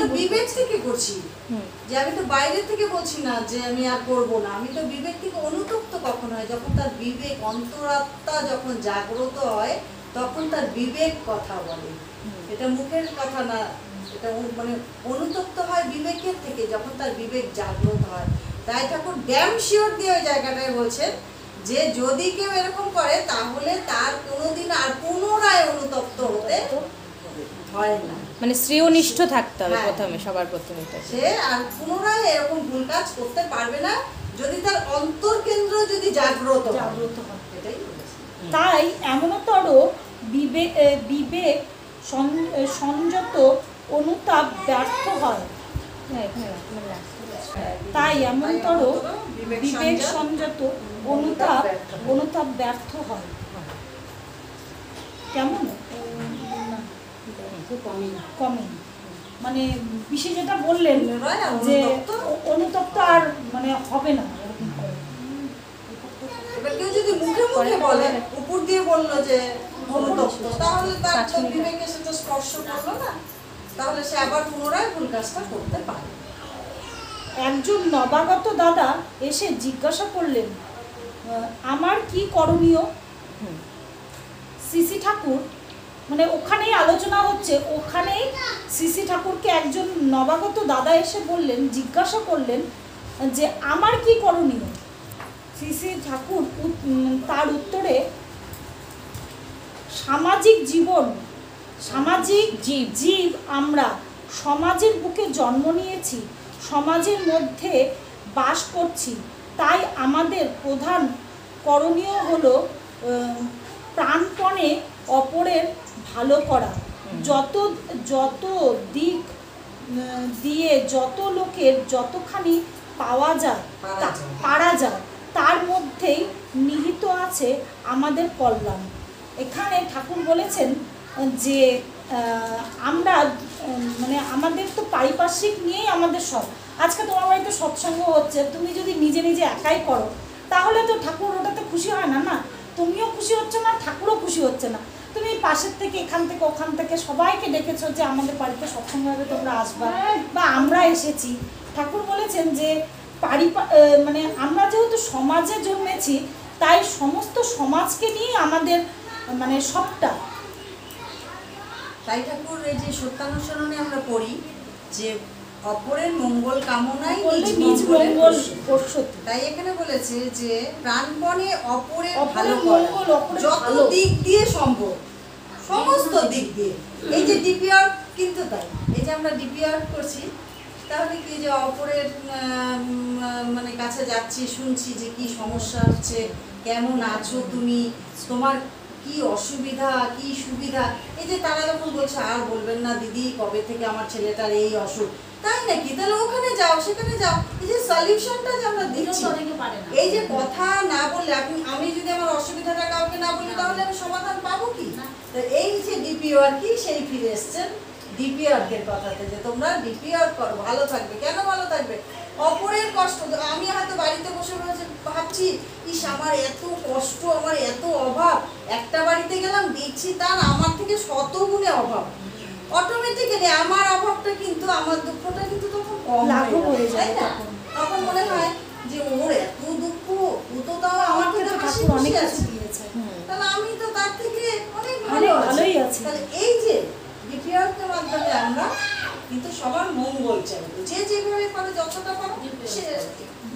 তো বিবেক থেকে করছি, যে আমি তো বাইরে থেকে বলছি না যে আমি আর করবো না, আমি তো বিবেক থেকে অনুতপ্ত কখন হয়, যখন তার বিবেক অন্তরাত্মা যখন জাগ্রত হয়, তখন তার বিবেক কথা বলে। এটা মুখের কথা না, এটা মানে অনুতপ্ত হয় বিবেকের থেকে, যখন তার বিবেক জাগ্রত হয়। তাই ঠাকুর ড্যাম শিওর দিয়ে ওই জায়গাটায় বলছেন যে যদি কেউ এরকম করে, তাহলে তার কোনোদিন আর পুনরায় অনুতপ্ত হতে হয় না। মানে শ্রেয়নিষ্ঠ থাকতে হবে প্রথমে, সবার প্রথমে সে আর পুনরায় এরকম ভুল কাজ করতে পারবে না, যদি তার অন্তর্কেন্দ্র যদি জাগ্রত হয়। এটাই তাই এমনতর বিবেক সংযত অনুতাপ ব্যর্থ হয়। তাই এমনতর বিবেক সংযত অনুতাপ ব্যর্থ হয়। কেমন কমে মানে বিশেষ যেটা বললেন যে অনুতপ্ত আর মানে হবে না। এবার কেউ যদি মুখে মুখে বলে, উপর দিয়ে বললো যে অনুতপ্ত, তাহলে তার তো বিবেকে সেটা স্পর্শ করলো না, তাহলে সে আবার পুনরায় ভুল কাজটা করতে পারে। একজন নবাগত দাদা এসে জিজ্ঞাসা করলেন, আমার কি করণীয়? সিসি ঠাকুর মানে ওখানেই আলোচনা হচ্ছে, ওখানেই শ্রী ঠাকুরকে একজন নবাগত দাদা এসে বললেন, জিজ্ঞাসা করলেন যে আমার কি করণীয়। শ্রী ঠাকুর তার উত্তরে সামাজিক জীবন, সামাজিক জীব আমরা সমাজের বুকে জন্ম নিয়েছি, সমাজের মধ্যে বাস করছি, তাই আমাদের প্রধান করণীয় হলো প্রাণপণে অপরের ভালো করা। যত দিক দিয়ে যত লোকের যতখানি পারা যায় তার মধ্যেই নিহিত আছে আমাদের কল্যাণ। এখানে ঠাকুর বলেছেন যে আমরা মানে আমাদের তো পারিপার্শ্বিক নিয়েই আমাদের সব। আজকে তোমার বাড়িতে সৎসঙ্গ হচ্ছে, তুমি যদি নিজে নিজে একাই করো তাহলে তো ঠাকুর ওটাতে খুশি হয় না, না তুমিও খুশি হচ্ছে না, ঠাকুরও খুশি হচ্ছে না। তুমি পাশের থেকে এখান থেকে ওখান থেকে সবাইকে ডেকেছো যে আমাদের বাড়িতে সৎসঙ্গ হবে, তোমরা আসবা, বা আমরা এসেছি। ঠাকুর বলেছেন যে মানে আমরা যেহেতু সমাজে জন্মেছি তাই সমস্ত সমাজকে নিয়ে আমাদের মানে সবটা। তাই ঠাকুর এই যে সত্যানুসরণে আমরা পড়ি যে অপরের মঙ্গল কামনাই নিজ মঙ্গল পশ্যতি। তাই এখানে বলেছে যে প্রাণপণে অপরের ভালো মঙ্গল, করা যত দিক দিয়ে সম্ভব, সমস্ত দিক দিয়ে। এই যে ডিপিআর কিন্তু তাই, এই যে আমরা ডিপিআর করছি তাহলে কি যে অপরের মানে কাছে যাচ্ছি, শুনছি যে কি সমস্যা হচ্ছে, কেমন আছো তুমি, তোমার কি অসুবিধা কি সুবিধা। এই যে তারা যখন বলছে আর বলবেন না দিদি কবে থেকে আমার ছেলেটার এই অসুখ, তাই নাকি, তাহলে ওখানে যাও সেখানে যাও। এই যে সলিউশনটা যে আমরা দিচ্ছি, এই যে কথা না বললে আমি যদি আমার অসুবিধাটা কাউকে না বলি তাহলে আমি সমাধান পাবো কি? তো এই যে ডিপিআর কি সেই ফিরে এসছেন ডিপিআর-এর কথাতে যে তোমরা ডিপিআর করো, ভালো থাকবে। কেন ভালো থাকবে? অপরের কষ্ট, আমি হয়তো বাড়িতে বসে বসে ভাবছি ইস আমার এত কষ্ট, আমার এত অভাব, একটা বাড়িতে গেলাম দেখছি তার আমার থেকে শতগুণে অভাব, অটোমেটিক্যালি আমার অভাবটা কিন্তু আমার দুঃখটা কিন্তু তখন কম হয়ে যায়, তাই না? তখন মনে হয় যে ওর এত দুঃখ, ও তো তাও আমার থেকে হাসি খুশি আছে, তাহলে আমি তো তার থেকে অনেক ভালোই আছি। তাহলে এই যে ডিপিআর-এর মাধ্যমে আমরা কিন্তু সবার মঙ্গল চাইব, যে যেভাবে পারে যতটা পারে সে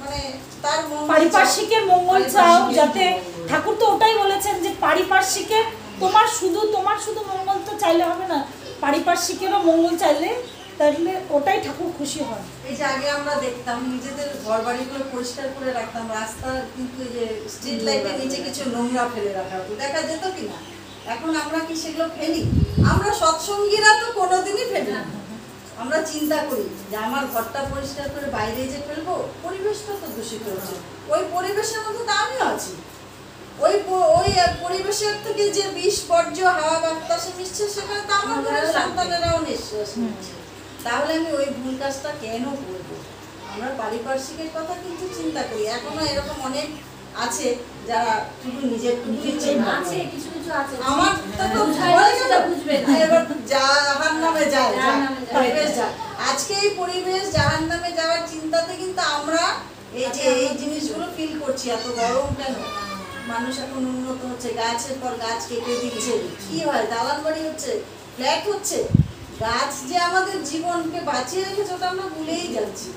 মানে তার পারিপার্শ্বিকের মঙ্গল চাও, যাতে ঠাকুর তো ওটাই বলেছেন যে পারিপার্শ্বিকের তোমার শুধু মঙ্গল তো চাইলে হবে না, পারিপার্শ্বিকেরও মঙ্গল চাইলে তাহলে ওটাই ঠাকুর খুশি হয়। এই যে আগে আমরা দেখতাম নিজেদের ঘর বাড়িগুলো পরিষ্কার করে রাখতাম, রাস্তার কিন্তু এই যে স্ট্রিট লাইটের নিচে কিছু নোংরা ফেলে রাখা হতো, দেখা যেত কিনা? এখন আমরা কি সেগুলো ফেলি? আমরা সৎসঙ্গীরা তো কোনোদিনই ফেলি না। আমরা চিন্তা করি যে আমার ঘরটা পরিষ্কার করে বাইরে যে ফেলবো, পরিবেশটা তো দূষিত হচ্ছে, ওই পরিবেশের মধ্যে তো আমিও আছি, ওই পরিবেশের থেকে যে বিষ বর্জ্য হাওয়া বাতাসে মিশছে সেখানে তো আমার ঘরের সন্তানেরাও নিঃশ্বাস নিচ্ছে। তাহলে আমি ওই ভুল কাজটা কেন করবো? আমরা পারিপার্শ্বিকের কথা কিন্তু চিন্তা করি। এখনো এরকম অনেক আছে যারা শুধু নিজের আছে, কিছু কিছু আছে আমার তো বুঝবে না, এবার জাহান্নামে যায়, পরিবেশ যায়। আজকে এই পরিবেশ জাহান্নামে যাওয়ার চিন্তাতে কিন্তু আমরা এই যে এই জিনিসগুলো ফিল করছি। এত গরম কেন? মানুষ এখন উন্নত হচ্ছে, গাছের পর গাছ কেটে দিচ্ছে, কি হয় দালান বাড়ি হচ্ছে, ফ্ল্যাট হচ্ছে। গাছ যে আমাদের জীবনকে বাঁচিয়ে রেখেছে ওটা আমরা ভুলেই যাচ্ছি।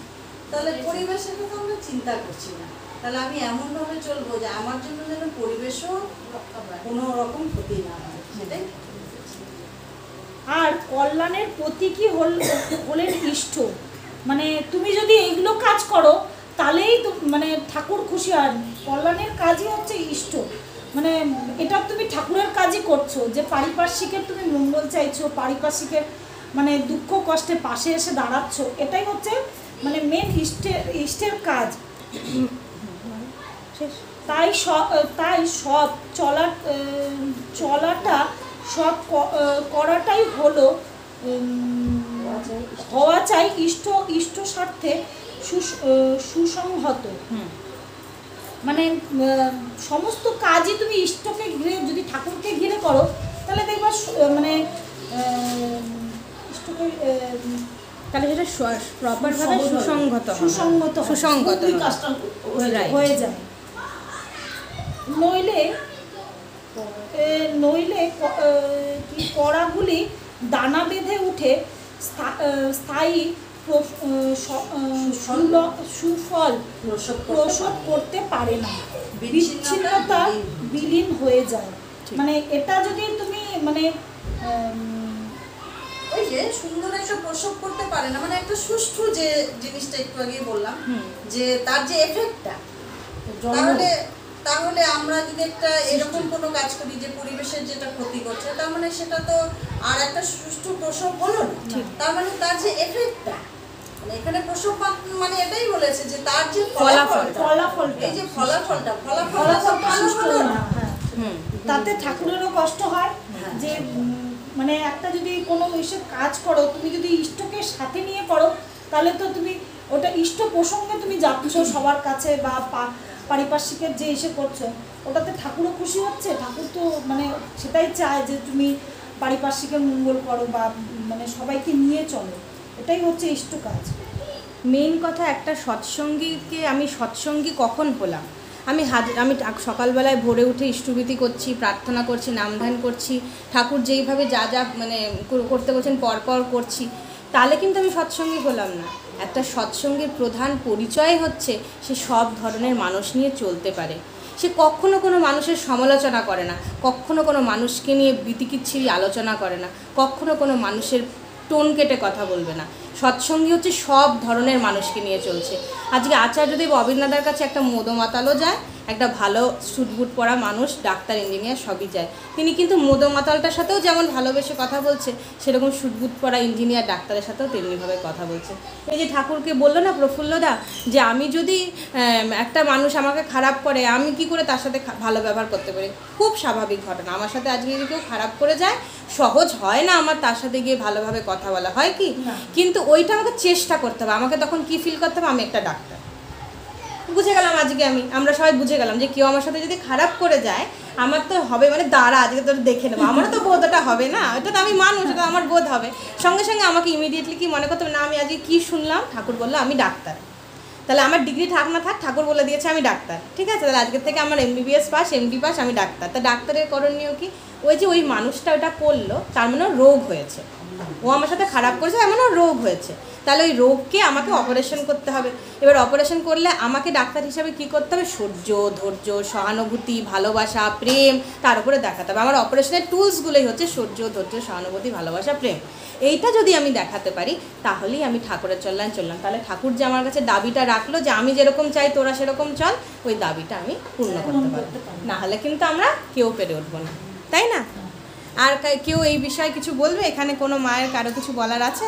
তাহলে পরিবেশের কথা আমরা চিন্তা করছি না। তাহলে আমি এমনভাবে চলবো যে আমার জন্য যেন পরিবেশও কোনো রকম ক্ষতি না হয়, সেটাই। আর কল্যাণের প্রতীকী হলেন ইষ্ট। মানে তুমি যদি এইগুলো কাজ করো তাহলেই তো মানে ঠাকুর খুশি হয়। কল্যাণের কাজই হচ্ছে ইষ্ট, মানে এটা তুমি ঠাকুরের কাজই করছো, যে পারিপার্শ্বিকের তুমি মঙ্গল চাইছো, পারিপার্শ্বিকের মানে দুঃখ কষ্টে পাশে এসে দাঁড়াচ্ছ, এটাই হচ্ছে মানে মেন ইষ্টের কাজ। তাই সব চলাটা সব করাটাই হলো হওয়া চাই ইষ্ট স্বার্থে সুসংহত। মানে সমস্ত কাজই তুমি ইষ্টকে ঘিরে যদি ঠাকুরকে ঘিরে করো তাহলে দেখবা মানে ইষ্টকে তাহলে সেটা প্রপারভাবে সুসংগত হয়ে যায়। নইলে নইলে কি কড়াগুলি দানা বেঁধে উঠে স্থায়ী সুফল প্রসব করতে পারে না, বিচ্ছিন্নতা বিলীন হয়ে যায়। মানে এটা যদি তুমি মানে ওই যে সুন্দর একটা প্রসব করতে পারে না, মানে একটা সুষ্ঠু যে জিনিসটা একটু আগে বললাম যে তার যে এফেক্টটা, তাহলে আমরা যদি একটা এরকম কোনো কাজ করি যে পরিবেশের যেটা ক্ষতি করছে, তার মানে সেটা তো আর একটা সুষ্ঠু প্রসব হলো না। তার মানে তার যে এফেক্টটা, মানে এখানে প্রসব মানে এটাই বলেছে যে তার যে ফলাফল, এই যে ফলাফলটা ভালো হলো না, তাতে ঠাকুরেরও কষ্ট হয় যে মানে একটা যদি কোনো এসে কাজ করো, তুমি যদি ইষ্টকে সাথে নিয়ে করো, তাহলে তো তুমি ওটা ইষ্ট প্রসঙ্গে তুমি যাচ্ছ সবার কাছে, বা পারিপার্শ্বিকের যে এসে করছো, ওটাতে ঠাকুরও খুশি হচ্ছে। ঠাকুর তো মানে সেটাই চায় যে তুমি পারিপার্শ্বিকের মঙ্গল করো বা মানে সবাইকে নিয়ে চলো, এটাই হচ্ছে ইষ্ট কাজ। মেইন কথা, একটা সৎসঙ্গীকে আমি সৎসঙ্গী কখন হলাম? আমি সকালবেলায় ভোরে উঠে ইষ্টভীতি করছি, প্রার্থনা করছি, নামধান করছি, ঠাকুর যেইভাবে যা যা মানে করতে বলছেন পরপর করছি, তাহলে কিন্তু আমি সৎসঙ্গী হলাম না। একটা সৎসঙ্গীর প্রধান পরিচয় হচ্ছে সে সব ধরনের মানুষ নিয়ে চলতে পারে, সে কখনো কোনো মানুষের সমালোচনা করে না, কখনো কোনো মানুষকে নিয়ে বিতিকিচ্ছিরি আলোচনা করে না, কখনো কোনো মানুষের টোন কেটে কথা বলবে না। সৎসঙ্গী হচ্ছে সব ধরনের মানুষকে নিয়ে চলছে। আজকে আচার্যদেব অবিন্দাদার কাছে একটা মদমাতালও যায়, একটা ভালো সুটবুট পরা মানুষ, ডাক্তার ইঞ্জিনিয়ার সবই যায়। তিনি কিন্তু মদমাতালটার সাথেও যেমন ভালোবেসে কথা বলছে, সেরকম সুটবুট পরা ইঞ্জিনিয়ার ডাক্তারের সাথেও তেমনিভাবে কথা বলছে। এই যে ঠাকুরকে বললো না প্রফুল্লদা, যে আমি যদি একটা মানুষ আমাকে খারাপ করে, আমি কি করে তার সাথে ভালো ব্যবহার করতে পারি? খুব স্বাভাবিক ঘটনা। আমার সাথে আজকে যদি কেউ খারাপ করে যায়, সহজ হয় না আমার তার সাথে গিয়ে ভালোভাবে কথা বলা, হয় কি? কিন্তু ওইটা আমাকে চেষ্টা করতে হবে। আমাকে তখন কি ফিল করতে হবে? আমি একটা ডাক্তার। বুঝে গেলাম আজকে আমরা সবাই বুঝে গেলাম যে কেউ আমার সাথে যদি খারাপ করে যায়, আমার তো হবে মানে দাঁড়া আজকে তোর দেখে নেবো, আমারও তো বোধটা হবে না, ওটা তো আমি মানুষ, ওটা আমার বোধ হবে। সঙ্গে সঙ্গে আমাকে ইমিডিয়েটলি কি মনে করতে হবে, না আমি আজকে কী শুনলাম, ঠাকুর বললো আমি ডাক্তার, তাহলে আমার ডিগ্রি থাক না থাক ঠাকুর বলে দিয়েছে আমি ডাক্তার, ঠিক আছে, তাহলে আজকের থেকে আমার MBBS পাস, MD পাস, আমি ডাক্তার। তা ডাক্তারের করণীয় কি? ওই যে ওই মানুষটা ওটা করলো, তার মানে রোগ হয়েছে, ও আমার সাথে খারাপ করেছে, এমনও রোগ হয়েছে, তাহলে ওই রোগকে আমাকে অপারেশন করতে হবে। এবার অপারেশন করলে আমাকে ডাক্তার হিসাবে কি করতে হবে? সহ্য, ধৈর্য, সহানুভূতি, ভালোবাসা, প্রেম তার উপরে দেখাতে হবে। আমার অপারেশনের টুলসগুলোই হচ্ছে সহ্য, ধৈর্য, সহানুভূতি, ভালোবাসা, প্রেম। এইটা যদি আমি দেখাতে পারি, তাহলেই আমি ঠাকুরের চললাম। তাহলে ঠাকুর যে আমার কাছে দাবিটা রাখলো যে আমি যেরকম চাই তোরা সেরকম চল, ওই দাবিটা আমি পূর্ণ করতে পারবো। না হলে কিন্তু আমরা কেউ পেরে উঠবো না, তাই না? আর কেউ এই বিষয়ে কিছু বলবে? এখানে কোনো মায়ের কারো কিছু বলার আছে?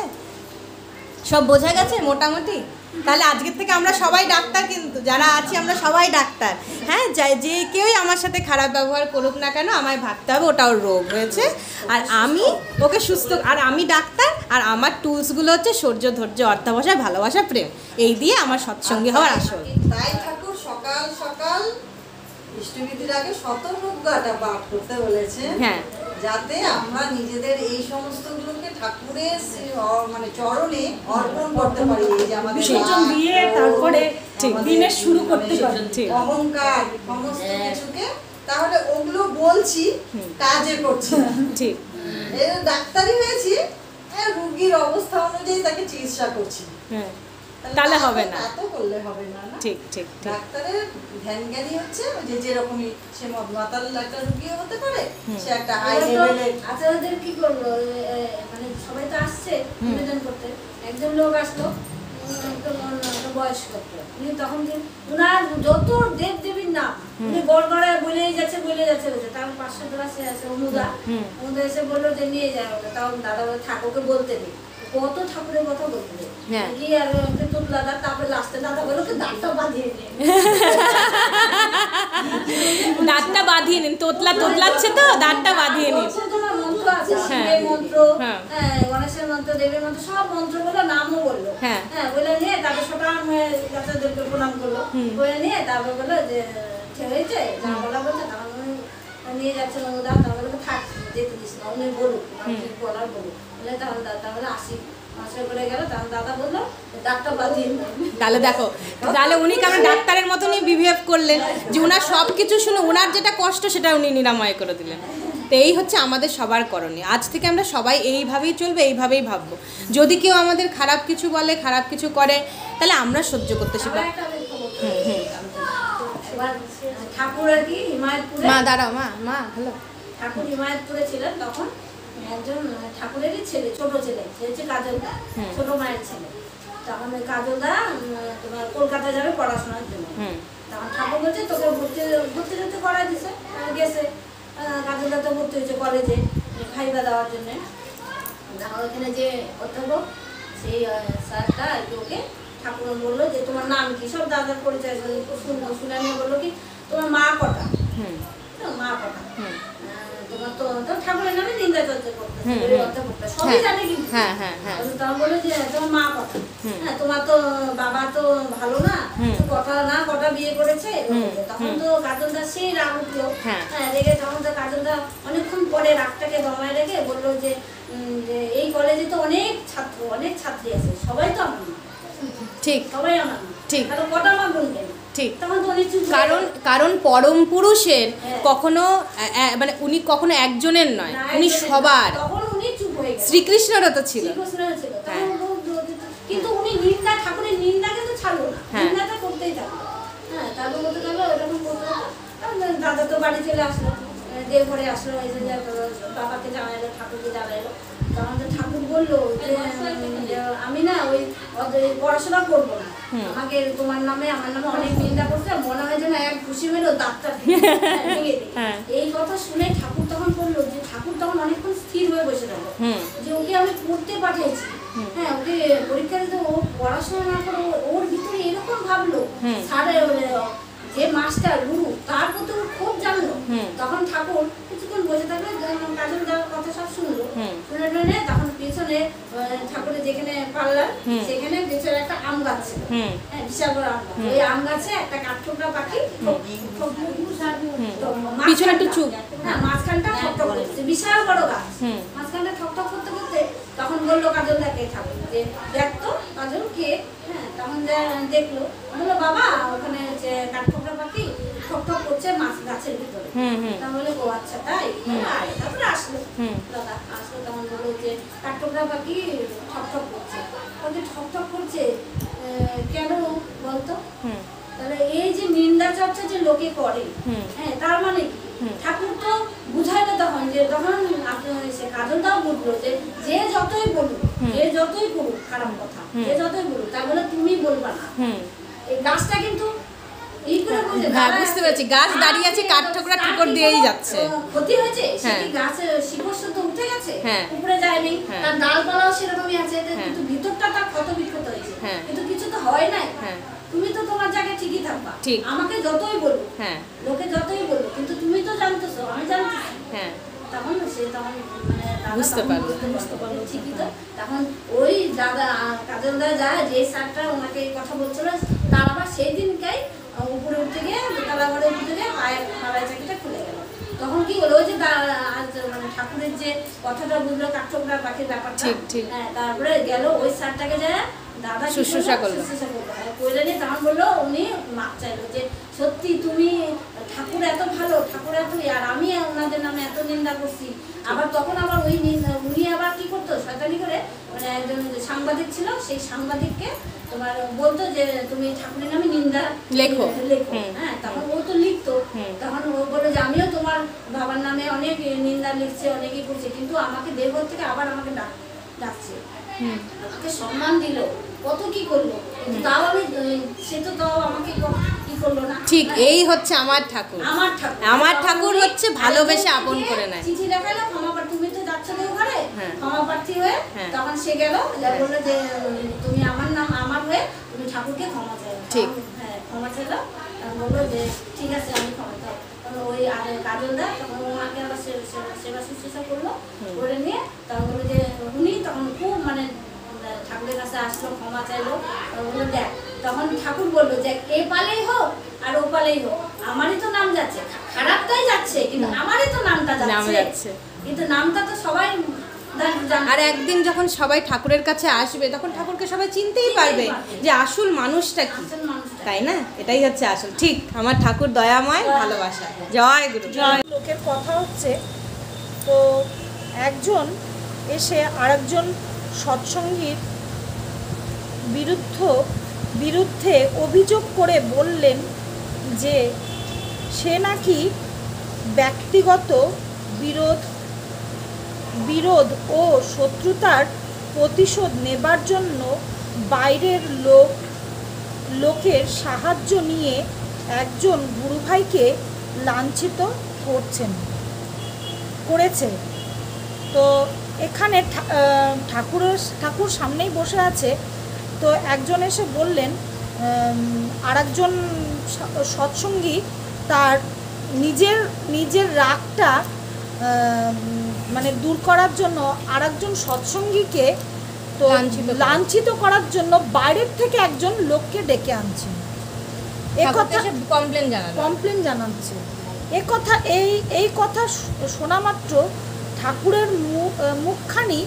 সব বোঝা গেছে মোটামুটি? তাহলে আজকের থেকে আমরা সবাই ডাক্তার, কিন্তু যারা আছি আমরা সবাই ডাক্তার। হ্যাঁ, যে কেউই আমার সাথে খারাপ ব্যবহার করুক না কেন, আমায় ভাবতে হবে ওটা ওর রোগ হয়েছে, আর আমি ওকে সুস্থ, আর আমি ডাক্তার, আর আমার টুলসগুলো হচ্ছে সহ্য, ধৈর্য, অর্থাভাষা, ভালোবাসা, প্রেম। এই দিয়ে আমার সৎসঙ্গী হওয়ার আসল। তাই ঠাকুর সকাল সকাল ইষ্টবিধির আগে শতমুগ্গাটা পাঠ করতে বলেছেন, হ্যাঁ, যাতে আমরা নিজেদের এই সমস্তগুলোকে ঠাকুরের মানে চরণে অর্পণ করতে পারি। এই যে আমাদের বিসর্জন দিয়ে তারপরে দিনের শুরু করতে পারি, অহংকার সমস্ত কিছুকে, তাহলে ওগুলো বলছি, কাজে করছি না। ঠিক, ডাক্তারি হয়েছি, রোগীর অবস্থা অনুযায়ী তাকে চিকিৎসা করছি, হ্যাঁ, তাহলে হবে না, তা তো করলে হবে না। ঠিক ঠিক। ডাক্তারের ধ্যান জ্ঞানী হচ্ছে যে যেরকমই সে মাতাল একটা রোগীও হতে পারে, সে একটা হাই লেভেলের। আচার্যদের কি করলো, মানে সবাই তো আসছে নিবেদন করতে, একজন লোক আসলো, বয়স্ক, উনি তখন উনার যত দেব দেবীর নাম উনি গড়গড়ায় বলেই যাচ্ছে, তার 500 আছে অনুদা এসে বললো যে নিয়ে যায় ওটা, তাও দাদা বলে ঠাকুরকে বলতে দিই, কত ঠাকুরের কথা বলতে দিই কি, আর দাদা, তারপরে লাস্টে দাদা বললো দাঁতটা বাঁধিয়ে নিয়ে দাঁতটা বাঁধিয়ে নিন, তোতলাচ্ছে তো, দাঁতটা বাঁধিয়ে নিন। মন্ত্র আছে, শিবের মন্ত্র, গণেশের মন্ত্র, দেবের মন্ত্র, সব মন্ত্র বললো, নামও বললো, হ্যাঁ বলে নিয়ে তারপর সকাল ডাক্তারদেরকে প্রণাম করলো, বলে নিয়ে তারপর বললো যে ঠিক হয়েছে, যা বলা বলছে, তখন নিয়ে যাচ্ছে নদা, তারপরে থাক যেতে দিস না, উনি বলুক বলার বলুক, বলে তাহলে তারপরে আসি মাসে করে গেল, তখন দাদা বললো ডাক্তার বাদিয়ে তাহলে দেখো, তাহলে উনি কেমন ডাক্তারের মতনই বিহেভ করলেন যে ওনার সব কিছু শুনে ওনার যেটা কষ্ট সেটা উনি নিরাময় করে দিলেন। তো এই হচ্ছে আমাদের সবার করণীয়। আজ থেকে আমরা সবাই এইভাবেই চলবে, এইভাবেই ভাববো। যদি কেউ আমাদের খারাপ কিছু বলে, খারাপ কিছু করে, তাহলে আমরা সহ্য করতে শিখবো। এবার ঠাকুর আর কি হিমায়তপুরে, মা দাঁড়াও, মা হ্যালো। ঠাকুর হিমায়তপুরে ছিলেন তখন। একজন ঠাকুরেরই ছেলে, ছোট ছেলে, সে হচ্ছে কাজলদা, ছোট মায়ের ছেলে। তখন ওই কাজলদা তোমার কলকাতা যাবে পড়াশোনার জন্য। তখন ঠাকুর বলছে তোকে ভর্তি করাই দিছে, গেছে। কাজলদা তো ভর্তি হয়েছে কলেজে খাইবা দেওয়ার জন্যে। ওখানে যে অধ্যাপক সেই স্যারটা আর কি ওকে ঠাকুর বললো যে তোমার নাম কি, সব দাদার পরিচয় শুনে নিয়ে বললো কি তোমার মা কটা, মা কটা, তোমার তো ঠাকুরের নামে নিন্দা চর্চা করতেছে অধ্যাপকটা, সবই জানে কিন্তু। তখন বললো যে তোমার মা কটা, হ্যাঁ তোমার তো বাবা তো ভালো না, কটা বিয়ে করেছে। তখন তো কাজলদা সেই রাগ উঠলো, হ্যাঁ রেগে। তখন তো কাজলদা অনেকক্ষণ পরে রাগটাকে দমায় রেখে বললো যে এই কলেজে তো অনেক ছাত্র, অনেক ছাত্রী আছে, সবাই তো আমার, ঠিক সবাই আমার, ঠিক কটা মা বলবেন, ঠিক। কারণ পরম পুরুষের কখনো মানে উনি কখনো একজনের নয়, উনি সবার। শ্রীকৃষ্ণেরও তো ছিল, কিন্তু উনি নিন্দা, ঠাকুরের নিন্দা কিন্তু ছাড়লো না, নিন্দাটা করতেই থাকলো। হ্যাঁ তারপর বলতে থাকলো এরকম করতে। দাদা তো বাড়ি চলে আসলো, দেওঘরে আসলো, এসে বাবাকে জানাইলো, ঠাকুরকে জানাইলো। তখন ঠাকুর বললো যে আমি না ওই পড়াশোনা করবো না, আমাকে তোমার নামে আমার নামে অনেক নিন্দা করছে, মনে হয় যেন এক খুশি মেরো ডাক্তার ভেঙে দিই। এই কথা শুনে ঠাকুর তখন বললো যে, ঠাকুর তখন অনেকক্ষণ স্থির হয়ে বসে থাকলো যে ওকে আমি পড়তে পাঠিয়েছি, হ্যাঁ ওকে পরীক্ষা দিতে, ও পড়াশোনা না করে ওর ভিতরে এরকম ভাবলো, সারে যে মাস্টার গুরু তার প্রতি ওর খুব জানলো। তখন ঠাকুর কিছুক্ষণ বসে থাকলে কাজল দেওয়ার কথা সব শুনলো, শুনে তখন পেছনে ঠাকুরের যেখানে পাল্লার সেখানে পেছনে একটা আম গাছ ছিল, হ্যাঁ বিশাল বড় আম গাছ। ওই আম গাছে একটা কাঠঠোকরা পাখি পিছনে একটু চুপ, হ্যাঁ মাঝখানটা ঠকঠক করছে, বিশাল বড় গাছ, মাঝখানটা ঠকঠক করতে করতে তখন বললো কাজলদাকে ঠাকুর যে দেখ তো কাজল কে, হ্যাঁ তখন দেখলো, বললো বাবা ওখানে যে কাঠঠোকরা পাখি ঠকঠক করছে মাছ গাছের ভিতরে। তাহলে ও আচ্ছা তাই, তারপরে আসলো দাদা, আসলো তখন বললো যে কাঠঠোকরা পাখি ঠকঠক করছে, ওকে ঠকঠক করছে কেন বলতো? তাহলে এই যে নিন্দা চর্চা যে লোকে করে, হ্যাঁ তার মানে কি? ঠাকুর তো বুঝাইলো তখন যে, তখন সে কাজলটাও বুঝলো যে যে যতই বলুক, যে যতই করুক খারাপ কথা, যে যতই বলুক, তা বলে তুমি বলবা না। এই গাছটা কিন্তু বুঝতে পারছি, গাছ দাঁড়িয়ে আছে, কাঠঠোকরা ঠুকর দিয়েই যাচ্ছে, ক্ষতি হয়েছে, সেটি গাছের শিকড় তো উঠে গেছে, উপরে যায়নি, তার ডালপালাও সেরকমই আছে, কিন্তু ভিতরটা তার ক্ষত বিক্ষত হয়েছে, কিন্তু কিছু তো হয় নাই। তুমি তো তোমার জায়গায় ঠিকই থাকবা, আমাকে যতই বলবো, লোকে যতই বলবো, কিন্তু তুমি তো জানতেছো, আমি জানতেছি। তখন সে তখন মানে বুঝতে পারলো ঠিকই তো। তখন ওই দাদা কাজলদা যায় যে স্যারটা ওনাকে এই কথা বলছিল, তার আবার সেই দিনকেই উপরে উঠতে গিয়ে দোতলা ঘরে উঠতে গিয়ে পায়ের চাকিটা খুলে গেল। তখন কি হলো, ওই যে মানে ঠাকুরের যে কথাটা বুঝলো কাঠঠোকরা পাখির ব্যাপারটা, হ্যাঁ তারপরে গেল ওই স্যারটাকে যায় দাদা শুশ্রূষা করলো, কইলে নিয়ে তখন বললো, উনি মাপ চাইলো যে সত্যি তুমি ঠাকুর এত ভালো, ঠাকুর এত, আর আমি ওনাদের নামে এত নিন্দা করছি। আবার তখন আবার ওই উনি আবার কি করতো শয়তানি করে, মানে একজন সাংবাদিক ছিল, সেই সাংবাদিককে তোমার বলতো যে তুমি ঠাকুরের নামে নিন্দা লেখো, হ্যাঁ তখন ও তো লিখতো। তখন ও বললো যে আমিও তোমার বাবার নামে অনেক নিন্দা লিখছে, অনেকেই করছে, কিন্তু আমাকে দেবঘর থেকে আবার আমাকে ডাকছে, আমাকে সম্মান দিল, কত কি করলো, তাও আমি সে তো তাও আমাকে কি করলো না। ঠিক এই হচ্ছে আমার ঠাকুর, আমার ঠাকুর হচ্ছে ভালোবেসে আপন করে নেয়। চিঠি দেখালো ক্ষমা, তুমি তো যাচ্ছ দেওঘরে ক্ষমা প্রার্থী হয়ে, তখন সে গেল, বললো যে তুমি আমার নাম, আমার হয়ে তুমি ঠাকুরকে ক্ষমা চাইলো। ঠিক, হ্যাঁ ক্ষমা চাইলো, বললো যে ঠিক আছে আমি ক্ষমা চাই। ওই কাজলদা তখন ওনাকে আবার সেবা শুশ্রূষা করলো, করে নিয়ে তখন বললো যে উনি তখন খুব মানে ঠাকুরের কাছে আসলো, ক্ষমা চাইলো। বললো দেখ, তখন ঠাকুর বললো যে এ পালেই হোক আর ও পালেই হোক, আমারই তো নাম যাচ্ছে, খারাপটাই যাচ্ছে কিন্তু আমারই তো নামটা যাচ্ছে, কিন্তু নামটা তো সবাই আর একদিন যখন সবাই ঠাকুরের কাছে আসবে তখন ঠাকুরকে সবাই চিনতেই পারবে যে আসল মানুষটা কি, তাই না? এটাই হচ্ছে আসল। ঠিক, আমার ঠাকুর দয়াময়, ভালোবাসা। জয় গুরু। জয়। লোকের কথা হচ্ছে, তো একজন এসে আরেকজন সৎসঙ্গীর বিরুদ্ধে অভিযোগ করে বললেন যে সে নাকি ব্যক্তিগত বিরোধ ও শত্রুতার প্রতিশোধ নেবার জন্য বাইরের লোকের সাহায্য নিয়ে একজন গুরুভাইকে লাঞ্ছিত করেছে। তো এখানে ঠাকুর সামনেই বসে আছে। তো একজন এসে বললেন, আরেকজন সৎসঙ্গী তার নিজের রাগটা মানে দূর করার জন্য আরেকজন সৎসঙ্গীকে তো লাঞ্ছিত করার জন্য বাইরের থেকে একজন লোককে ডেকে আনছেন। কমপ্লেন জানাচ্ছে। এই কথা শোনা মাত্র ঠাকুরের মুখখানি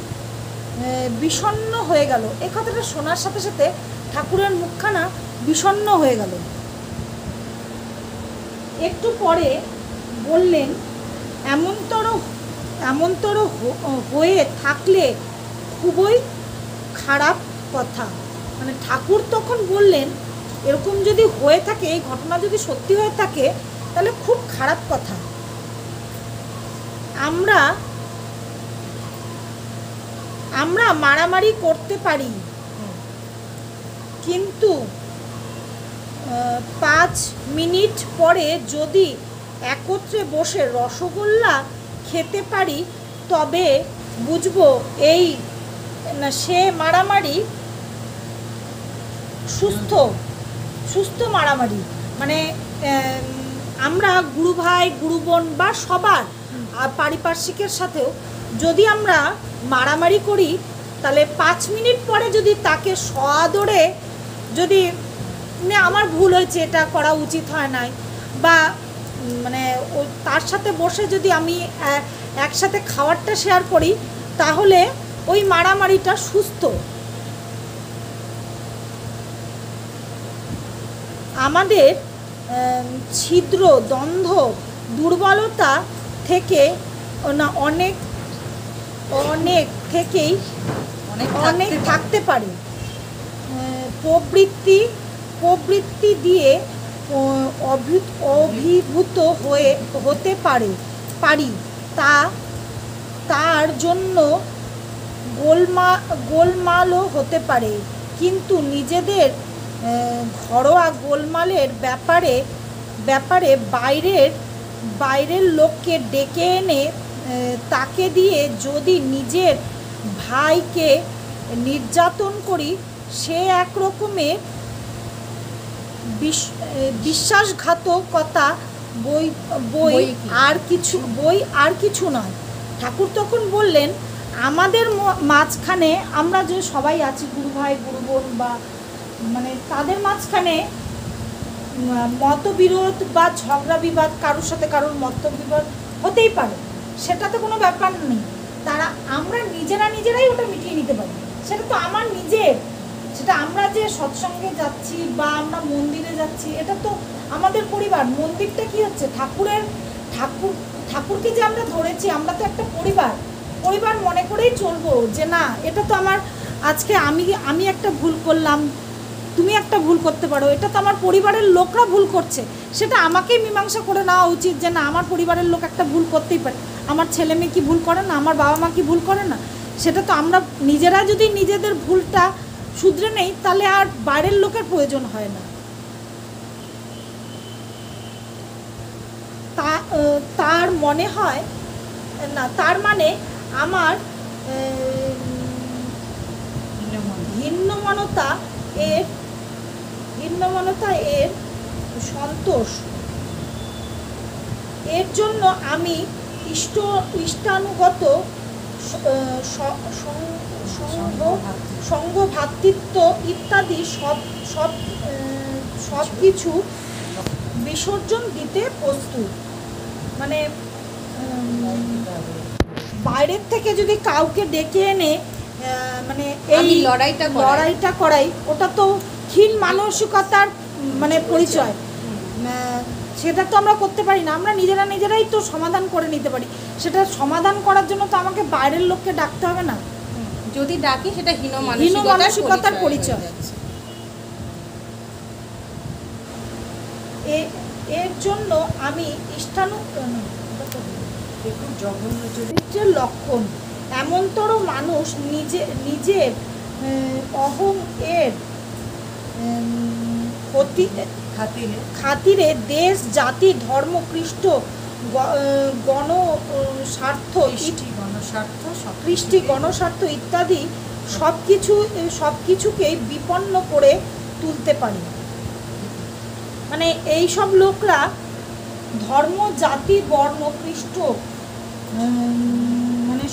বিষণ্ণ হয়ে গেল। এই কথাটা শোনার সাথে সাথে ঠাকুরের মুখখানা বিষণ্ণ হয়ে গেল। একটু পরে বললেন, এমনতর হয়ে থাকলে খুবই খারাপ কথা। মানে ঠাকুর তখন বললেন, এরকম যদি হয়ে থাকে, এই ঘটনা যদি সত্যি হয়ে থাকে, তাহলে খুব খারাপ কথা। আমরা মারামারি করতে পারি, কিন্তু 5 মিনিট পরে যদি একত্রে বসে রসগোল্লা খেতে পারি তবে বুঝবো সে মারামারি সুস্থ মারামারি। মানে আমরা গুরু ভাই গুরু বোন বা সবার পারিপার্শ্বিকের সাথেও যদি আমরা মারামারি করি, তাহলে 5 মিনিট পরে যদি তাকে সআদরে যদি আমার ভুল হয়েছে, এটা করা উচিত হয় নাই, বা মানে তার সাথে বসে যদি আমি একসাথে খাবারটা শেয়ার করি, তাহলে ওই মারামারিটা সুস্থ। আমাদের ছিদ্র দ্বন্দ্ব দুর্বলতা থেকে অনেক থাকতে পারে। প্রবৃত্তি দিয়ে অভিভূত হতে পারি, তার জন্য গোলমালও হতে পারে। কিন্তু নিজেদের ঘরোয়া গোলমালের ব্যাপারে বাইরের লোককে ডেকে এনে তাকে দিয়ে যদি নিজের ভাইকে নির্যাতন করি, সে এক রকমের বিশ্বাসঘাতকতা, বই আর কিছু নয়। ঠাকুর তখন বললেন, আমাদের মাঝখানে আমরা যে সবাই আছি, গুরু ভাই গুরু বোন, বা মানে তাদের মাঝখানে মতবিরোধ বা ঝগড়া বিবাদ, কারোর সাথে কারোর মতবিরোধ হতেই পারে, সেটাতে কোনো ব্যাপার নেই। আমরা নিজেরাই ওটা মিটিয়ে নিতে পারি। সেটা তো আমার নিজের, সেটা আমরা যে সৎসঙ্গে যাচ্ছি বা আমরা মন্দিরে যাচ্ছি, এটা তো আমাদের পরিবার। মন্দিরটা কি হচ্ছে ঠাকুরকে যে আমরা ধরেছি, আমরা তো একটা পরিবার মনে করেই চলবো, যে না, এটা তো আমার, আজকে আমি একটা ভুল করলাম, তুমি একটা ভুল করতে পারো, এটা তো আমার পরিবারের লোকরা ভুল করছে, সেটা আমাকেই মীমাংসা করে নেওয়া উচিত যে না, আমার পরিবারের লোক একটা ভুল করতেই পারে। আমার ছেলে মেয়ে কি ভুল করে না? আমার বাবা মা কি ভুল করে না? সেটা তো আমরা নিজেরা যদি নিজেদের ভুলটা শুধরে নেই, তাহলে আর বাইরের লোকের প্রয়োজন হয় না। তার মনে হয় না, তার মানে আমার ভিন্নমনতা এর সন্তোষ, এর জন্য আমি ইষ্টানুগত সঙ্গ ভ্রাতৃত্ব ইত্যাদি সব কিছু বিসর্জন দিতে প্রস্তুত। মানে বাইরের থেকে যদি কাউকে ডেকে এনে মানে এই আমি লড়াইটা করাই, ওটা তো ক্ষীণ মানসিকতার মানে পরিচয়। সেটা তো আমরা করতে পারি না, আমরা নিজেরাই তো সমাধান করে নিতে পারি। সেটা সমাধান করার জন্য তো আমাকে বাইরের লোককে ডাকতে হবে না। যদি ডাকি সেটা হীন মানসিকতার পরিচয়। এর জন্য আমি চরিত্রের লক্ষণ এমনতর মানুষ নিজের অহং এর খাতিরে দেশ, জাতি, ধর্ম, কৃষ্টি, গণস্বার্থ ইত্যাদি সবকিছুকেই বিপন্ন করে তুলতে পারি। মানে এই সব লোকরা ধর্ম, জাতি, বর্ণ, কৃষ্ট মানে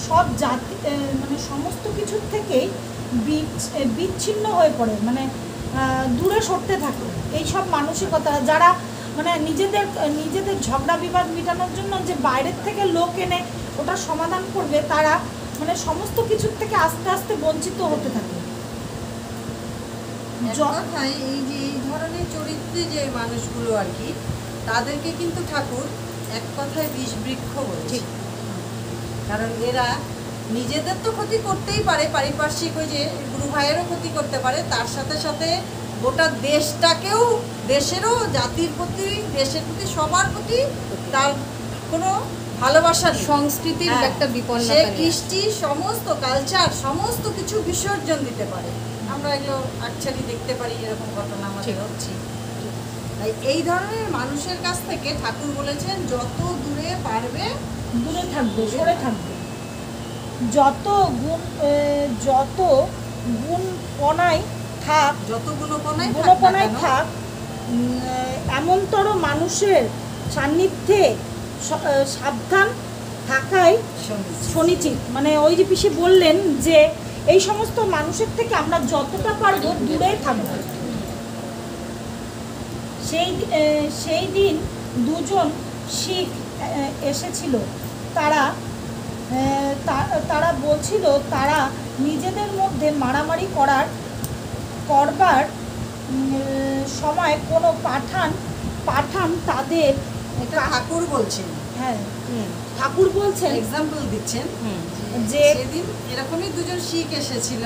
সব জাতি মানে সমস্ত কিছুর থেকেই বিচ্ছিন্ন হয়ে পড়ে, মানে দূরে সরতে থাকে। এই সব মানসিকতা যারা মানে নিজেদের ঝগড়া বিবাদ মেটানোর জন্য যে বাইরের থেকে লোক এনে ওটা সমাধান করবে, তারা মানে সমস্ত কিছুর থেকে আস্তে আস্তে বঞ্চিত হতে থাকে। এই ধরনের চরিত্রে যে মানুষগুলো আর কি, তাদেরকে কিন্তু ঠাকুর এক কথায় বিষবৃক্ষ বলছে। কারণ এরা নিজেদের তো ক্ষতি করতেই পারে, পারিপার্শ্বিক ওই যে গুরু ভাইয়েরও ক্ষতি করতে পারে, তার সাথে সাথে গোটা দেশটাকেও, দেশেরও, জাতির প্রতি, দেশের প্রতি, সবার প্রতি তার কোনো ভালোবাসা, সংস্কৃতির একটা বিপন্নতা, সে কৃষ্টি, সমস্ত কালচার, সমস্ত কিছু বিসর্জন দিতে পারে। আমরা এগুলো অ্যাকচুয়ালি দেখতে পারি, এরকম ঘটনা আমাদের হচ্ছে। তাই এই ধরনের মানুষের কাছ থেকে ঠাকুর বলেছেন যত দূরে পারবে দূরে থাকবে, সরে থাকবে। যত গুণপনায় থাক, এমনতর মানুষের সান্নিধ্যে সাবধান থাকাই শনিচিত। মানে ওই যে পিসি বললেন যে এই সমস্ত মানুষের থেকে আমরা যতটা পারবো দূরে থাকবো। সেই দিন দুজন শিখ এসেছিল, তারা বলছিল তারা নিজেদের মধ্যে মারামারি করবার সময় কোনো পাঠান তাদের, ঠাকুর বলছেন, হ্যাঁ ঠাকুর বলছেন, এক্সাম্পল দিচ্ছেন যে সেদিন এরকমই দুজন শিখ এসেছিল,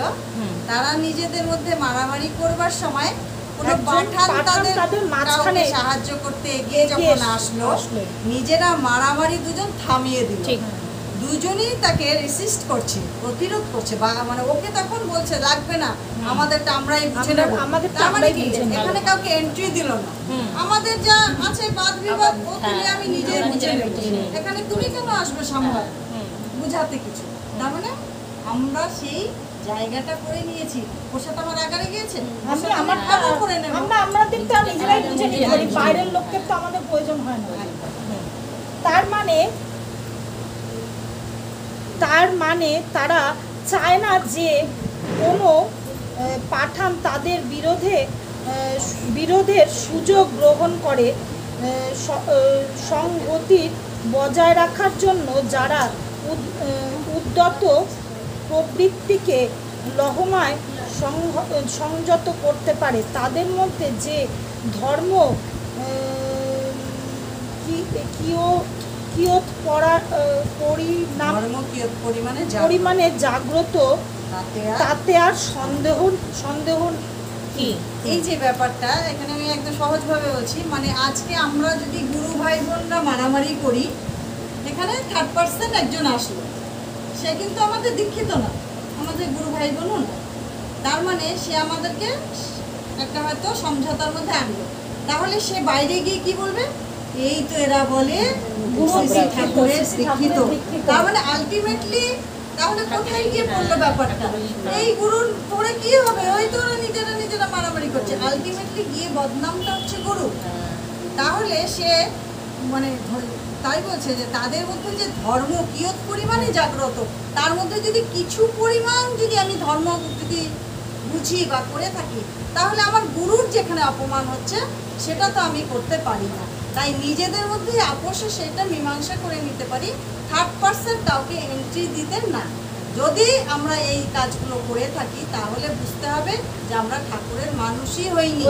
তারা নিজেদের মধ্যে মারামারি করবার সময় কোনো পাঠান তাদের মাঝখানে সাহায্য করতে এগিয়ে যখন আসলো, নিজেরা মারামারি দুজন থামিয়ে দিল। দুজনই তাকে রেসিস্ট করছে, প্রতিরোধ করছে, মানে ওকে তখন বলছে লাগবে না, আমাদেরটা আমরাই বুঝে নেব। এখানে কাউকে এন্ট্রি দিল না, আমাদের যা আছে বাদ বিবাদ ও তুলে আমি নিজেই বুঝে নেব, এখানে তুমি কেন আসবে সামনে বুঝাতে কিছু। তার মানে আমরা সেই জায়গাটা করে নিয়েছি, ওর সাথে আমার আগারে গিয়েছে, আমরা আমাদেরটা নিজেরাই বুঝে নিতে পারি, বাইরের লোককে তো আমাদের প্রয়োজন হয় না। তার মানে তারা চায় না যে কোনো পাঠান তাদের বিরোধের সুযোগ গ্রহণ করে। সংগতি বজায় রাখার জন্য যারা উদ্যত প্রবৃত্তিকে লহমায় সংযত করতে পারে, তাদের মধ্যে যে ধর্ম পরিমাণে জাগ্রত, তাতে আর সন্দেহ কি। এই যে ব্যাপারটা এখানে আমি একদম সহজভাবে বলছি, মানে আজকে আমরা যদি গুরু ভাই বোনরা মারামারি করি, এখানে থার্ড পার্সন একজন আসলো, সে কিন্তু আমাদের দীক্ষিত না, আমাদের গুরু ভাই বোনও না, তার মানে সে আমাদেরকে একটা হয়তো সমঝোতার মধ্যে আনলো, তাহলে সে বাইরে গিয়ে কি বলবে, এই তো এরা বলে ঠাকুরের দীক্ষিত, তার মানে আলটিমেটলি তাহলে কোথায় গিয়ে পড়লো ব্যাপারটা, এই গুরুর পরে কি হবে, ওই তো ওরা নিজেরা মারামারি করছে, আলটিমেটলি গিয়ে বদনামটা হচ্ছে গুরু। তাহলে সে মানে তাই বলছে যে তাদের মধ্যে যে ধর্ম কিয়ৎ পরিমাণে জাগ্রত, তার মধ্যে যদি কিছু পরিমাণ যদি আমি ধর্ম যদি বুঝি বা করে থাকি, তাহলে আমার গুরুর যেখানে অপমান হচ্ছে সেটা তো আমি করতে পারি না। তাই নিজেদের মধ্যে আপোষে সেটা মীমাংসা করে নিতে পারি, থার্ড পার্সন কাউকে এন্ট্রি দিতে না। যদি আমরা এই কাজগুলো করে থাকি তাহলে বুঝতে হবে যে আমরা ঠাকুরের মানুষই হইনি।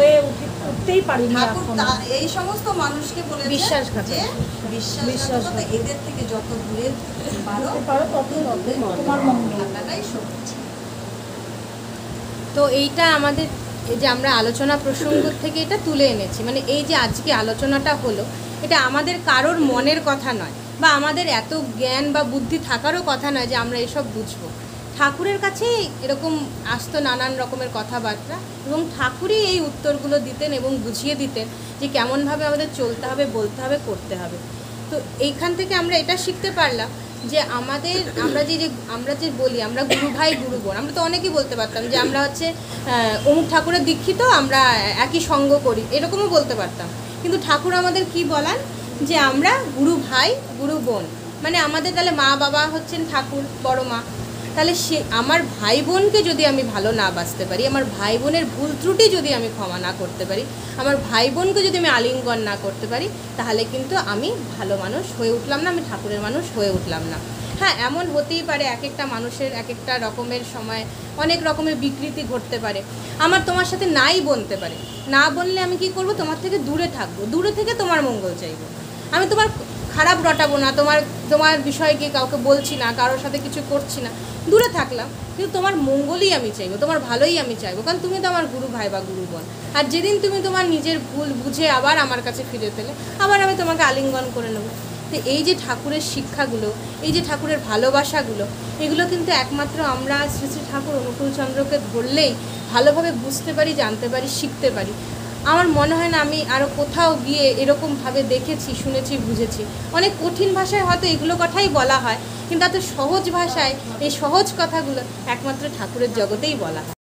উঠতেই পারি না ঠাকুর এই সমস্ত মানুষকে বলেছে বিশ্বাসঘাতক। যে বিশ্বাসঘাতকতা, এদের থেকে যত দূরে পারো তত তোমার মঙ্গল। থাকাটাই সত্যি। তো এইটা আমাদের এই যে আমরা আলোচনা প্রসঙ্গ থেকে এটা তুলে এনেছি, মানে এই যে আজকে আলোচনাটা হলো, এটা আমাদের কারোর মনের কথা নয় বা আমাদের এত জ্ঞান বা বুদ্ধি থাকারও কথা নয় যে আমরা এসব বুঝবো। ঠাকুরের কাছে এরকম আসতো নানান রকমের কথাবার্তা, এবং ঠাকুরই এই উত্তরগুলো দিতেন এবং বুঝিয়ে দিতেন যে কেমনভাবে আমাদের চলতে হবে, বলতে হবে, করতে হবে। তো এইখান থেকে আমরা এটা শিখতে পারলাম যে আমরা যে বলি আমরা গুরু ভাই গুরু বোন, আমরা তো অনেকেই বলতে পারতাম যে আমরা হচ্ছে অমুক ঠাকুরের দীক্ষিত, আমরা একই সঙ্গ করি, এরকমও বলতে পারতাম। কিন্তু ঠাকুর আমাদের কি বলান যে আমরা গুরু ভাই গুরু বোন, মানে আমাদের তাহলে মা বাবা হচ্ছেন ঠাকুর, বড় মা। তাহলে সে আমার ভাই বোনকে যদি আমি ভালো না বাঁচতে পারি, আমার ভাই বোনের ভুল ত্রুটি যদি আমি ক্ষমা না করতে পারি, আমার ভাই বোনকে যদি আমি আলিঙ্গন না করতে পারি, তাহলে কিন্তু আমি ভালো মানুষ হয়ে উঠলাম না, আমি ঠাকুরের মানুষ হয়ে উঠলাম না। হ্যাঁ, এমন হতেই পারে এক একটা মানুষের এক একটা রকমের সময় অনেক রকমের বিকৃতি ঘটতে পারে, আমার তোমার সাথে নাই বনতে পারে, না বললে আমি কি করব, তোমার থেকে দূরে থাকবো, দূরে থেকে তোমার মঙ্গল চাইবো, আমি তোমার খারাপ রটাবো না, তোমার বিষয়ে গিয়ে কাউকে বলছি না, কারোর সাথে কিছু করছি না, দূরে থাকলাম, কিন্তু তোমার মঙ্গলই আমি চাইবো, তোমার ভালোই আমি চাইবো, কারণ তুমি তো আমার গুরু ভাই বা গুরু বোন। আর যেদিন তুমি তোমার নিজের ভুল বুঝে আবার আমার কাছে ফিরে পেলে, আবার আমি তোমাকে আলিঙ্গন করে নেবো। তো এই যে ঠাকুরের শিক্ষাগুলো, এই যে ঠাকুরের ভালোবাসাগুলো, এগুলো কিন্তু একমাত্র আমরা শ্রী শ্রী ঠাকুর অনুকূলচন্দ্রকে ধরলেই ভালোভাবে বুঝতে পারি, জানতে পারি, শিখতে পারি। আমার মনে হয় না আমি আরও কোথাও গিয়ে এরকমভাবে দেখেছি, শুনেছি, বুঝেছি। অনেক কঠিন ভাষায় হয়তো এগুলো কথাই বলা হয়, কিন্তু এত সহজ ভাষায় এই সহজ কথাগুলো একমাত্র ঠাকুরের জগতেই বলা হয়।